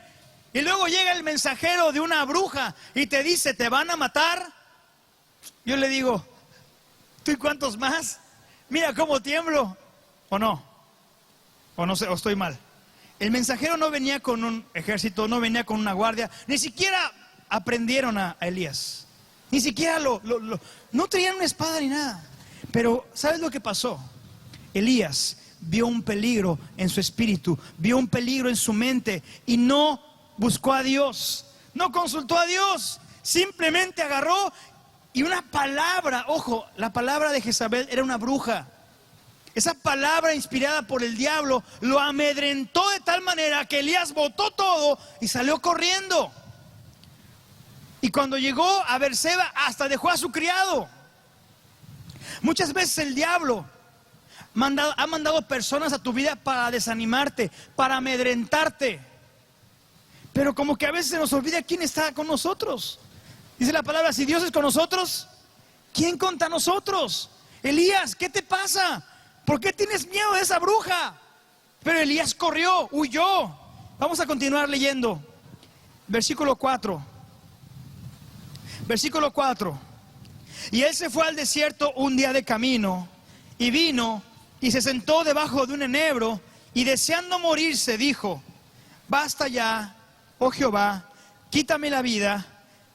y luego llega el mensajero de una bruja y te dice, ¿te van a matar? Yo le digo, ¿tú y cuántos más? Mira cómo tiemblo. ¿O no? ¿O no sé, o estoy mal? El mensajero no venía con un ejército, no venía con una guardia, ni siquiera aprendieron a Elías, ni siquiera no traían una espada ni nada. Pero ¿sabes lo que pasó? Elías vio un peligro en su espíritu, vio un peligro en su mente y no buscó a Dios, no consultó a Dios, simplemente agarró y una palabra, ojo, la palabra de Jezabel era una bruja. Esa palabra inspirada por el diablo lo amedrentó de tal manera que Elías botó todo y salió corriendo. Y cuando llegó a Berseba hasta dejó a su criado. Muchas veces el diablo ha mandado personas a tu vida para desanimarte, para amedrentarte. Pero como que a veces se nos olvida quién está con nosotros. Dice la palabra, si Dios es con nosotros, ¿quién contra nosotros? Elías, ¿qué te pasa? ¿Por qué tienes miedo de esa bruja? Pero Elías corrió, huyó. Vamos a continuar leyendo. Versículo 4. Versículo 4. Y él se fue al desierto un día de camino, y vino y se sentó debajo de un enebro, y deseando morirse dijo, basta ya, oh Jehová, quítame la vida,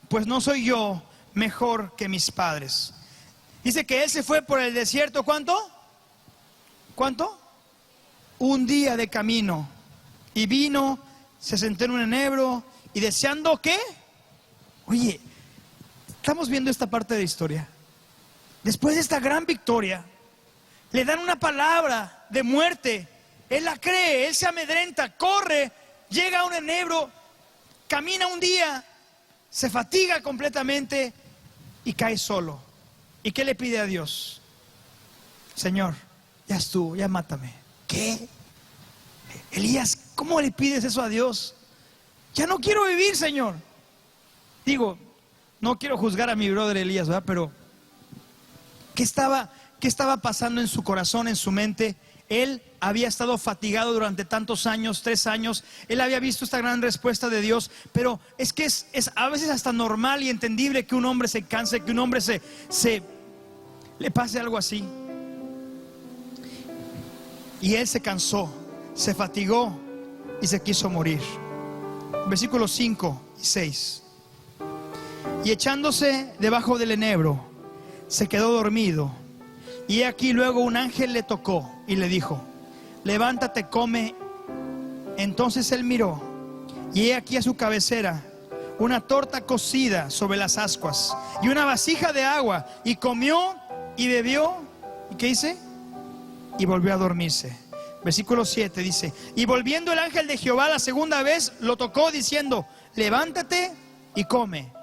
pues no soy yo mejor que mis padres. Dice que él se fue por el desierto, ¿cuánto? ¿Cuánto? Un día de camino. Y vino, se sentó en un enebro, y deseando, ¿qué? Oye, estamos viendo esta parte de la historia. Después de esta gran victoria, le dan una palabra de muerte. Él la cree, él se amedrenta, corre, llega a un enebro, camina un día, se fatiga completamente y cae solo. ¿Y qué le pide a Dios? Señor, ya estuvo, ya mátame. ¿Qué? Elías, ¿cómo le pides eso a Dios? Ya no quiero vivir, Señor. Digo, no quiero juzgar a mi brother Elías, ¿verdad? Pero ¿qué estaba pasando en su corazón, en su mente? Él había estado fatigado durante tantos años, 3 años. Él había visto esta gran respuesta de Dios. Pero es que es a veces hasta normal y entendible que un hombre se canse, que un hombre le pase algo así. Y él se cansó, se fatigó y se quiso morir. Versículos 5 y 6. y echándose debajo del enebro, se quedó dormido. Y aquí luego un ángel le tocó y le dijo: levántate, come. Entonces él miró, y he aquí a su cabecera una torta cocida sobre las ascuas y una vasija de agua, y comió y bebió. ¿Y qué dice? Y volvió a dormirse. Versículo 7 dice: y volviendo el ángel de Jehová la segunda vez, lo tocó diciendo: levántate y come,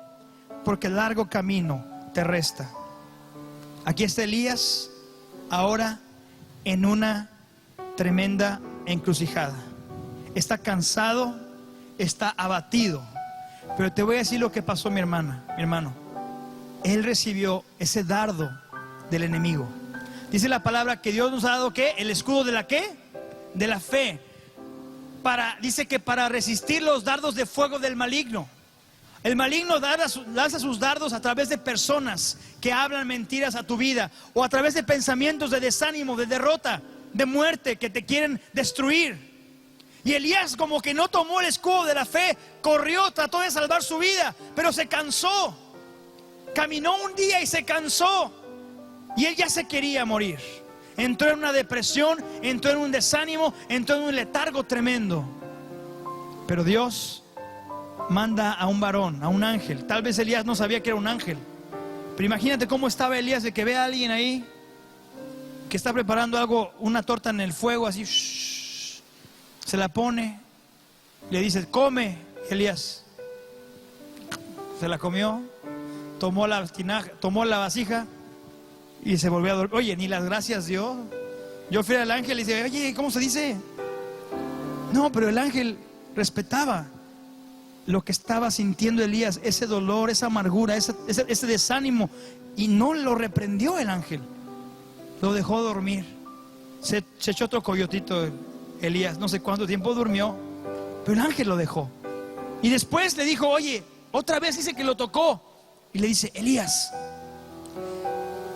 porque largo camino te resta. Aquí está Elías ahora en una tremenda encrucijada. Está cansado, está abatido. Pero te voy a decir lo que pasó, mi hermana, mi hermano. Él recibió ese dardo del enemigo. Dice la palabra que Dios nos ha dado, ¿qué? El escudo de la ¿qué? De la fe. Dice que para resistir los dardos de fuego del maligno. El maligno lanza sus dardos a través de personas que hablan mentiras a tu vida, o a través de pensamientos de desánimo, de derrota, de muerte, que te quieren destruir. Y Elías, como que no tomó el escudo de la fe, corrió, trató de salvar su vida, pero se cansó. Caminó un día y se cansó, y él ya se quería morir. Entró en una depresión, entró en un desánimo, entró en un letargo tremendo. Pero Dios manda a un varón, a un ángel. Tal vez Elías no sabía que era un ángel, pero imagínate cómo estaba Elías de que ve a alguien ahí que está preparando algo, una torta en el fuego, así, se la pone, le dice: come. Elías se la comió, tomó la vasija y se volvió a dormir. Oye, ni las gracias dio. Yo fui al ángel y dice: oye, ¿cómo se dice? No, pero el ángel respetaba lo que estaba sintiendo Elías, ese dolor, esa amargura, ese desánimo, y no lo reprendió el ángel, lo dejó dormir. Se echó otro coyotito Elías, no sé cuánto tiempo durmió, pero el ángel lo dejó. Y después le dijo: oye, otra vez dice que lo tocó, y le dice: Elías,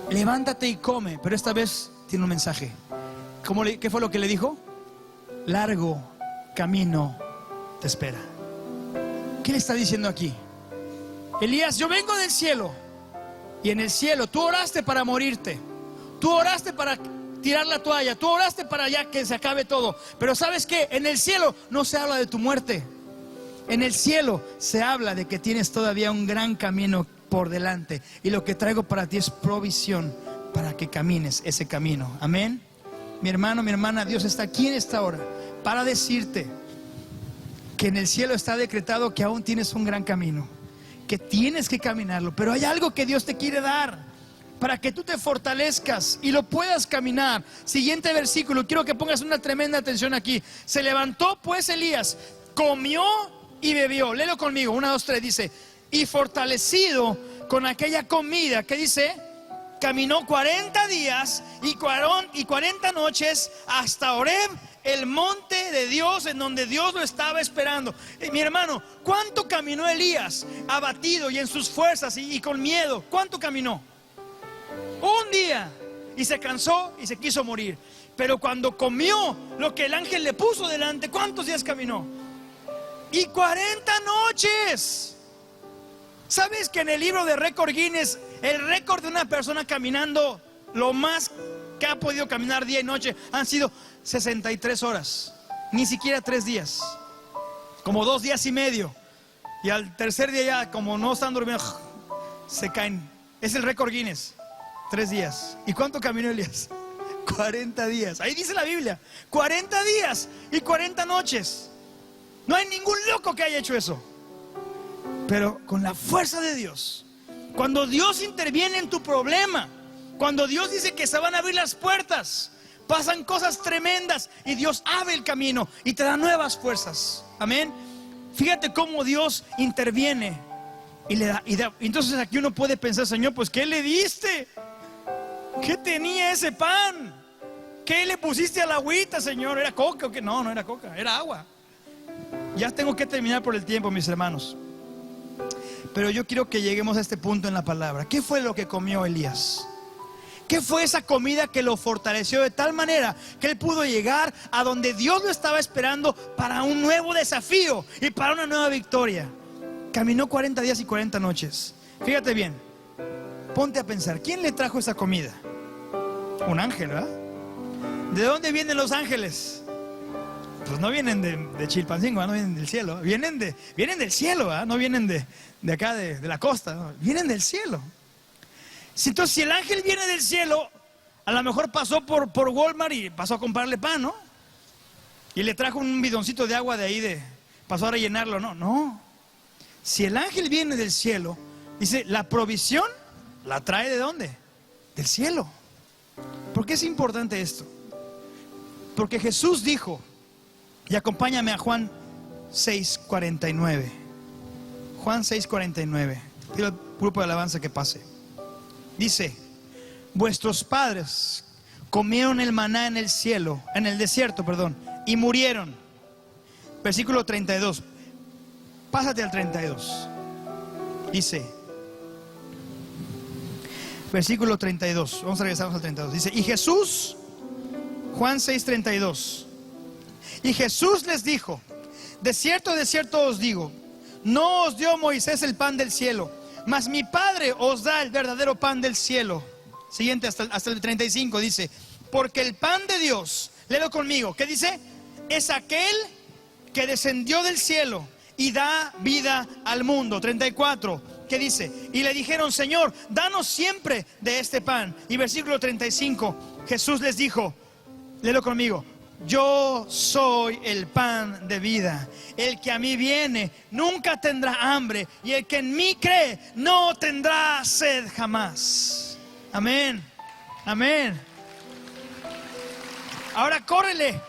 levántate y come. Pero esta vez tiene un mensaje. ¿Qué fue lo que le dijo? Largo camino te espera. ¿Qué le está diciendo aquí? Elías, yo vengo del cielo, y en el cielo tú oraste para morirte, tú oraste para tirar la toalla, tú oraste para ya que se acabe todo. Pero ¿sabes qué? En el cielo no se habla de tu muerte. En el cielo se habla de que tienes todavía un gran camino por delante, y lo que traigo para ti es provisión para que camines ese camino. Amén. Mi hermano, mi hermana, Dios está aquí en esta hora para decirte que en el cielo está decretado que aún tienes un gran camino, que tienes que caminarlo, pero hay algo que Dios te quiere dar para que tú te fortalezcas y lo puedas caminar. Siguiente versículo, quiero que pongas una tremenda atención aquí. Se levantó pues Elías, comió y bebió. Léelo conmigo, 1, 2, 3, dice: y fortalecido con aquella comida, ¿qué dice? Caminó 40 días y 40 noches hasta Horeb, el monte de Dios, en donde Dios lo estaba esperando. Mi hermano, ¿cuánto caminó Elías? Abatido y en sus fuerzas y con miedo. ¿Cuánto caminó? Un día. Y se cansó y se quiso morir. Pero cuando comió lo que el ángel le puso delante, ¿cuántos días caminó? Y 40 noches. ¿Sabes que en el libro de récord Guinness, el récord de una persona caminando lo más que ha podido caminar día y noche han sido 63 horas? Ni siquiera 3 días, como 2 días y medio. Y al tercer día ya, como no están durmiendo, se caen. Es el récord Guinness, 3 días. ¿Y cuánto caminó Elías? 40 días. Ahí dice la Biblia, 40 días y 40 noches. No hay ningún loco que haya hecho eso. Pero con la fuerza de Dios, cuando Dios interviene en tu problema, cuando Dios dice que se van a abrir las puertas, pasan cosas tremendas y Dios abre el camino y te da nuevas fuerzas. Amén. Fíjate cómo Dios interviene y le da. Entonces aquí uno puede pensar: Señor, pues ¿qué le diste? ¿Qué tenía ese pan? ¿Qué le pusiste a la agüita, Señor? ¿Era coca o qué? No, no era coca, era agua. Ya tengo que terminar por el tiempo, mis hermanos. Pero yo quiero que lleguemos a este punto en la palabra. ¿Qué fue lo que comió Elías? ¿Qué fue esa comida que lo fortaleció de tal manera que él pudo llegar a donde Dios lo estaba esperando para un nuevo desafío y para una nueva victoria? Caminó 40 días y 40 noches. Fíjate bien, ponte a pensar, ¿quién le trajo esa comida? Un ángel, ¿verdad? ¿De dónde vienen los ángeles? Pues no vienen de Chilpancingo, ¿verdad? No vienen del cielo, vienen del cielo, ¿verdad? No vienen de acá, de la costa, ¿no? Vienen del cielo. Entonces, si el ángel viene del cielo, a lo mejor pasó por Walmart y pasó a comprarle pan, ¿no? Y le trajo un bidoncito de agua de ahí, pasó a rellenarlo, no. Si el ángel viene del cielo, dice, la provisión la trae ¿de dónde? Del cielo. ¿Por qué es importante esto? Porque Jesús dijo, y acompáñame a Juan 6:49. Juan 6:49. Pido al grupo de alabanza que pase. Dice, vuestros padres comieron el maná en el desierto, y murieron. Versículo 32. Pásate al 32. Dice, versículo 32. Vamos a regresarnos al 32. Dice, y Jesús, Juan 6:32. Y Jesús les dijo, de cierto os digo, no os dio Moisés el pan del cielo, mas mi Padre os da el verdadero pan del cielo. Siguiente hasta el 35 dice, porque el pan de Dios, léelo conmigo, ¿qué dice? Es aquel que descendió del cielo y da vida al mundo. 34, ¿qué dice? Y le dijeron, Señor, danos siempre de este pan. Y versículo 35, Jesús les dijo, léelo conmigo, yo soy el pan de vida. El que a mí viene nunca tendrá hambre, y el que en mí cree no tendrá sed jamás. Amén, amén. Ahora córrele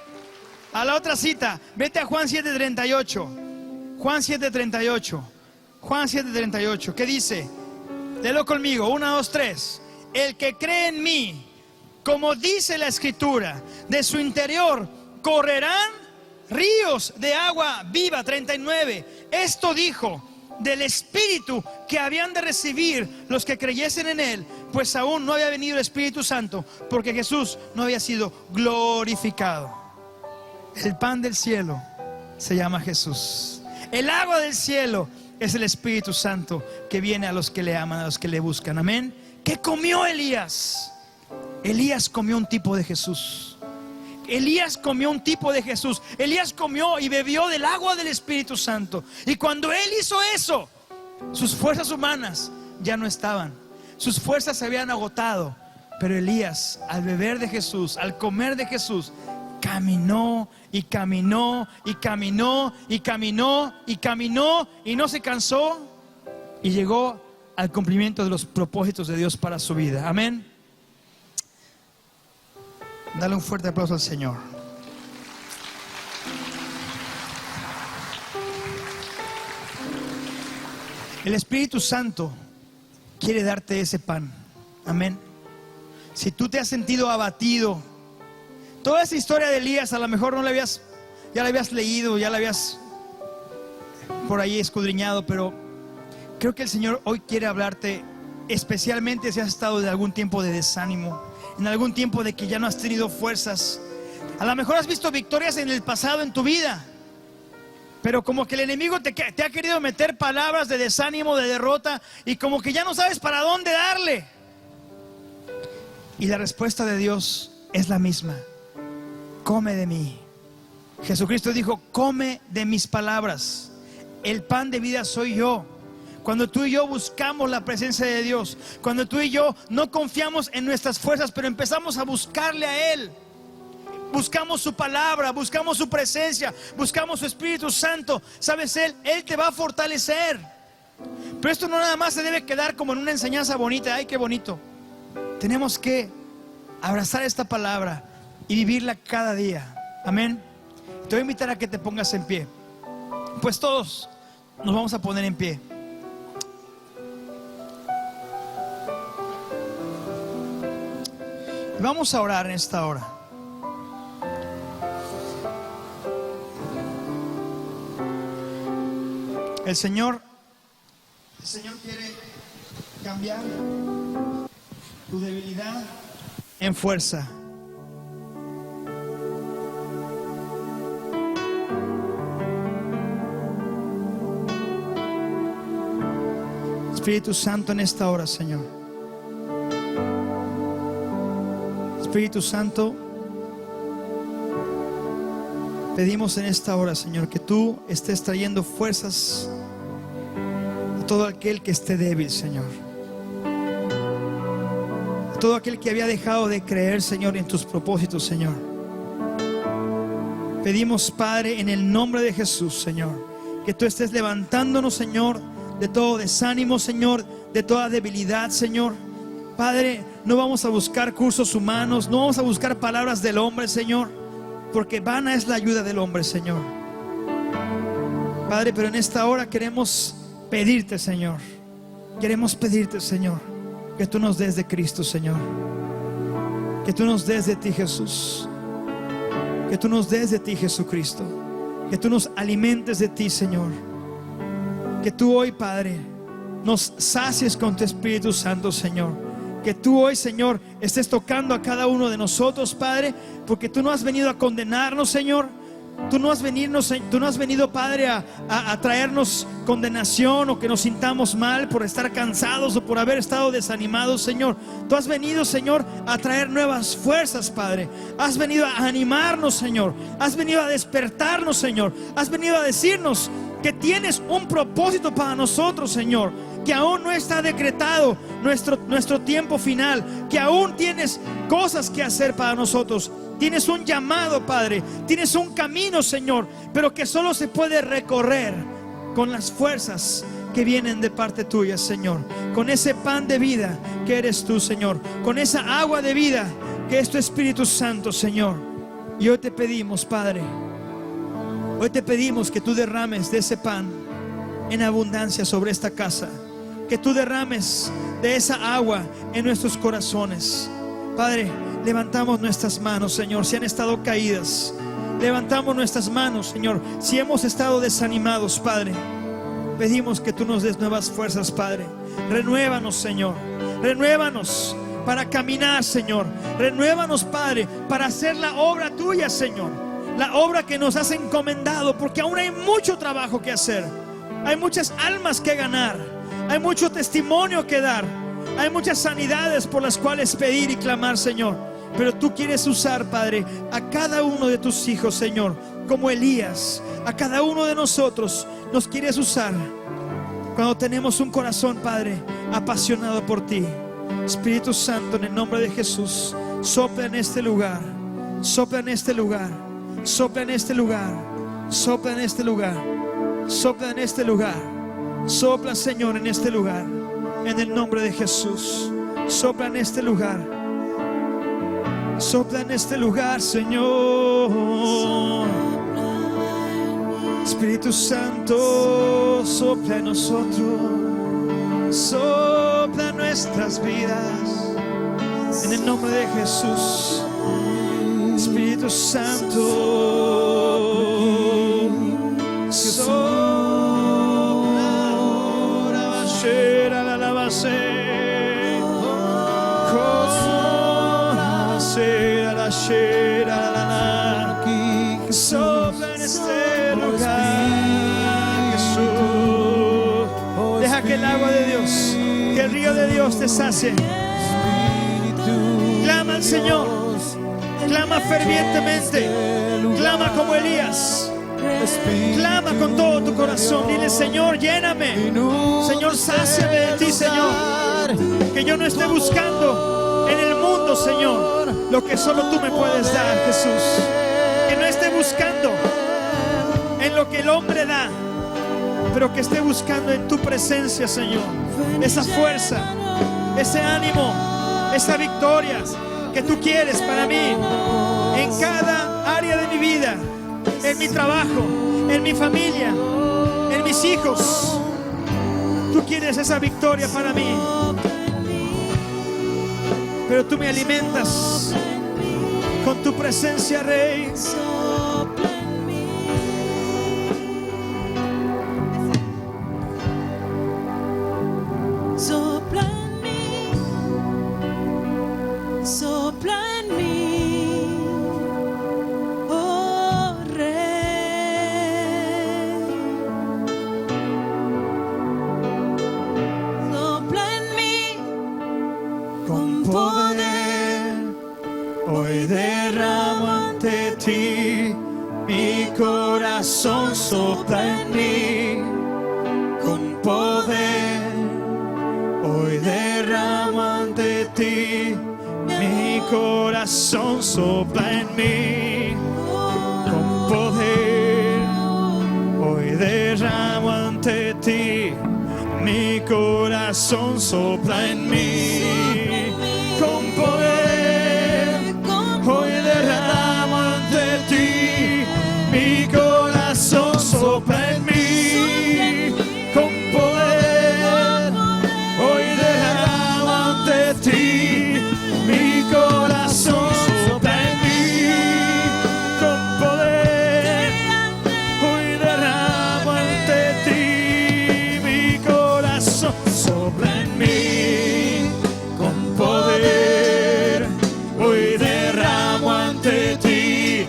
a la otra cita. Vete a Juan 7:38. Juan 7:38. Juan 7:38. ¿Qué dice? Léelo conmigo. 1, 2, 3. El que cree en mí, como dice la Escritura, de su interior correrán ríos de agua viva. 39. Esto dijo del Espíritu que habían de recibir los que creyesen en Él, pues aún no había venido el Espíritu Santo, porque Jesús no había sido glorificado. El pan del cielo se llama Jesús. El agua del cielo es el Espíritu Santo que viene a los que le aman, a los que le buscan. Amén. ¿Qué comió Elías? Elías comió un tipo de Jesús. Elías comió un tipo de Jesús. Elías comió y bebió del agua del Espíritu Santo. Y cuando él hizo eso, sus fuerzas humanas ya no estaban. Sus fuerzas se habían agotado. Pero Elías, al beber de Jesús, al comer de Jesús, caminó y caminó y caminó y caminó y caminó y no se cansó, y llegó al cumplimiento de los propósitos de Dios para su vida. Amén. Dale un fuerte aplauso al Señor. El Espíritu Santo quiere darte ese pan. Amén. Si tú te has sentido abatido, toda esa historia de Elías a lo mejor ya la habías leído, ya la habías por ahí escudriñado, pero creo que el Señor hoy quiere hablarte, especialmente si has estado de algún tiempo de desánimo, en algún tiempo de que ya no has tenido fuerzas. A lo mejor has visto victorias en el pasado en tu vida, pero como que el enemigo te ha querido meter palabras de desánimo, de derrota, y como que ya no sabes para dónde darle. Y la respuesta de Dios es la misma: come de mí. Jesucristo dijo, come de mis palabras. El pan de vida soy yo. Cuando tú y yo buscamos la presencia de Dios, cuando tú y yo no confiamos en nuestras fuerzas, pero empezamos a buscarle a Él, buscamos su palabra, buscamos su presencia, buscamos su Espíritu Santo, ¿sabes? Él te va a fortalecer. Pero esto no nada más se debe quedar como en una enseñanza bonita. Ay, qué bonito. Tenemos que abrazar esta palabra y vivirla cada día. Amén. Te voy a invitar a que te pongas en pie. Pues todos nos vamos a poner en pie. Vamos a orar en esta hora. El Señor quiere cambiar tu debilidad en fuerza. Espíritu Santo, en esta hora, Señor. Espíritu Santo, pedimos en esta hora, Señor, que tú estés trayendo fuerzas a todo aquel que esté débil, Señor. A todo aquel que había dejado de creer, Señor, en tus propósitos, Señor. Pedimos, Padre, en el nombre de Jesús, Señor, que tú estés levantándonos, Señor, de todo desánimo, Señor, de toda debilidad, Señor. Padre, no vamos a buscar cursos humanos, no vamos a buscar palabras del hombre, Señor, porque vana es la ayuda del hombre, Señor. Padre, pero en esta hora queremos pedirte, Señor, que tú nos des de Cristo, Señor, que tú nos des de ti, Jesús, que tú nos des de ti, Jesucristo, que tú nos alimentes de ti, Señor, que tú hoy, Padre, nos sacies con tu Espíritu Santo, Señor. Que tú hoy, Señor, estés tocando a cada uno de nosotros, Padre, porque tú no has venido a condenarnos, Señor. Tú no has venido, Padre, a traernos condenación o que nos sintamos mal por estar cansados o por haber estado desanimados, Señor. Tú has venido, Señor, a traer nuevas fuerzas, Padre. Has venido a animarnos, Señor. Has venido a despertarnos, Señor. Has venido a decirnos que tienes un propósito para nosotros, Señor, que aún no está decretado nuestro tiempo final, que aún tienes cosas que hacer para nosotros. Tienes un llamado, Padre, tienes un camino, Señor, pero que solo se puede recorrer con las fuerzas que vienen de parte tuya, Señor, con ese pan de vida que eres tú, Señor, con esa agua de vida que es tu Espíritu Santo, Señor. Y hoy te pedimos, Padre, hoy te pedimos que tú derrames de ese pan en abundancia sobre esta casa, que tú derrames de esa agua en nuestros corazones. Padre, levantamos nuestras manos, Señor, si han estado caídas. Levantamos nuestras manos, Señor, si hemos estado desanimados, Padre. Pedimos que tú nos des nuevas fuerzas, Padre. Renuévanos, Señor. Renuévanos para caminar, Señor. Renuévanos, Padre, para hacer la obra tuya, Señor. La obra que nos has encomendado, porque aún hay mucho trabajo que hacer. Hay muchas almas que ganar. Hay mucho testimonio que dar. Hay muchas sanidades por las cuales pedir y clamar, Señor. Pero tú quieres usar, Padre, a cada uno de tus hijos, Señor, como Elías. A cada uno de nosotros nos quieres usar cuando tenemos un corazón, Padre, apasionado por ti. Espíritu Santo, en el nombre de Jesús, sopla en este lugar. Sopla en este lugar. Sopla en este lugar. Sopla en este lugar. Sopla en este lugar. Sopla, Señor, en este lugar. En el nombre de Jesús. Sopla en este lugar. Sopla en este lugar, Señor. Espíritu Santo, sopla en nosotros. Sopla en nuestras vidas. En el nombre de Jesús. Espíritu Santo, sopla. Sopla en este lugar, Jesús. Deja que el agua de Dios, que el río de Dios te sacie. Clama al Señor, clama fervientemente, clama como Elías. Clama con todo tu corazón. Dile: Señor, lléname. Señor, sáciame de ti, Señor. Que yo no esté buscando en el mundo, Señor, lo que solo tú me puedes dar, Jesús. Que no esté buscando en lo que el hombre da, pero que esté buscando en tu presencia, Señor, esa fuerza, ese ánimo, esa victoria que tú quieres para mí en cada área de mi vida. En mi trabajo, en mi familia, en mis hijos. Tú quieres esa victoria para mí, pero tú me alimentas con tu presencia, Rey. Sopla en mí, sopla en mí, oh Rey. poder, hoy derramo ante ti, mi corazón sopla en mí, con poder, hoy derramo ante ti, mi corazón sopla en mí, con poder, hoy derramo ante ti, mi corazón sopla en mí, con poder, hoy derramo ante ti, mi corazón sopla en mí, con poder, hoy derramo ante ti, mi corazón sopla en mí, con poder, hoy derramo ante ti, mi corazón sopla en mí, con poder, hoy derramo ante ti,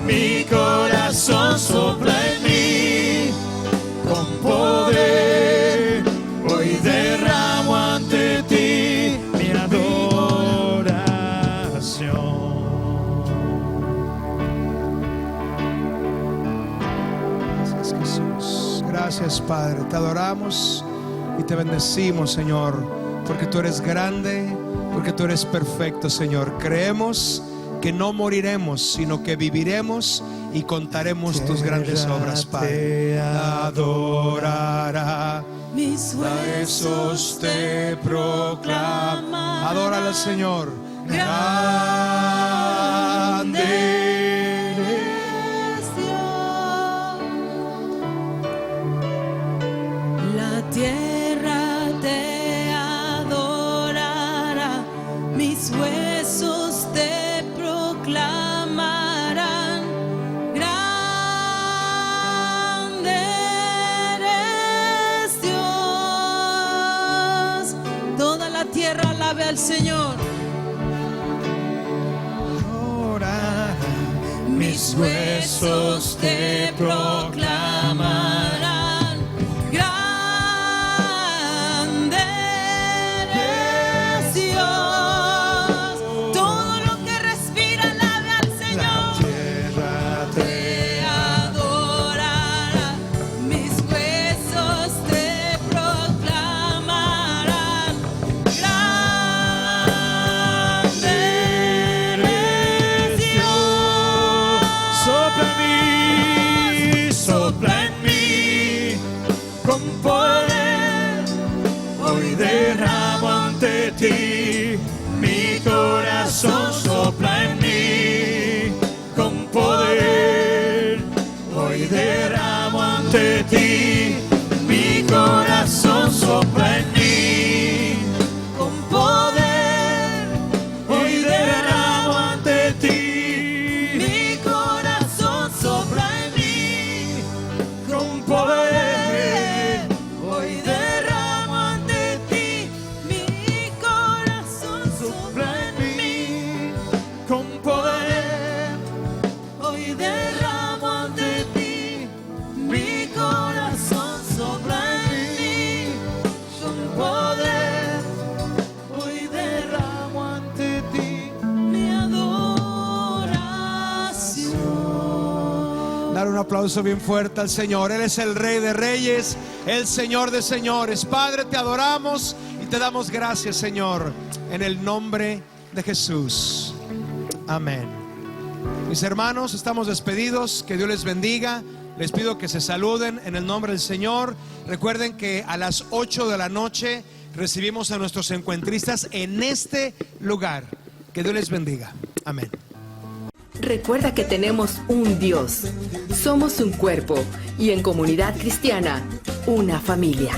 mi corazón sopla en mí, con poder, hoy derramo ante ti mi adoración. Gracias, Jesús. Gracias, Padre. Te adoramos y te bendecimos, Señor, porque tú eres grande, porque tú eres perfecto, Señor. Creemos que no moriremos, sino que viviremos y contaremos tus grandes obras, Padre. Te adorará, Mis Huesos te proclaman. Adórale al Señor. grande es Dios. La tierra te adorará, mis huesos te proclamarán. Grande eres Dios. Toda la tierra alabe al Señor. Mis huesos te proclamarán. Grande eres Dios. Todo lo que respira alabe al Señor. tierra te Te adorará. Mis huesos te proclamarán. Grande eres Dios. sopla en mí, con poder, hoy derramo ante ti, mi corazón sopla en mí, con poder, hoy derramo ante ti, mi corazón sopla en mí, con poder, hoy derramo ante ti, Mi corazón sopla en mí, con poder, hoy derramo ante ti. Mi corazón sopla en mí, con poder, hoy derramo ante ti. Mi corazón sopla en mí, con poder, hoy derramo ante ti. mi adoración. Dar un aplauso bien fuerte al Señor. Él es el Rey de Reyes, el Señor de Señores. Padre, te adoramos y te damos gracias, Señor, en el nombre de Jesús. Amén. Mis hermanos, estamos despedidos. Que Dios les bendiga. Les pido que se saluden en el nombre del Señor. Recuerden que a las 8 de la noche recibimos a nuestros encuentristas en este lugar. Que Dios les bendiga. Amén. Recuerda que tenemos un Dios. Somos un cuerpo y en Comunidad Cristiana, una familia.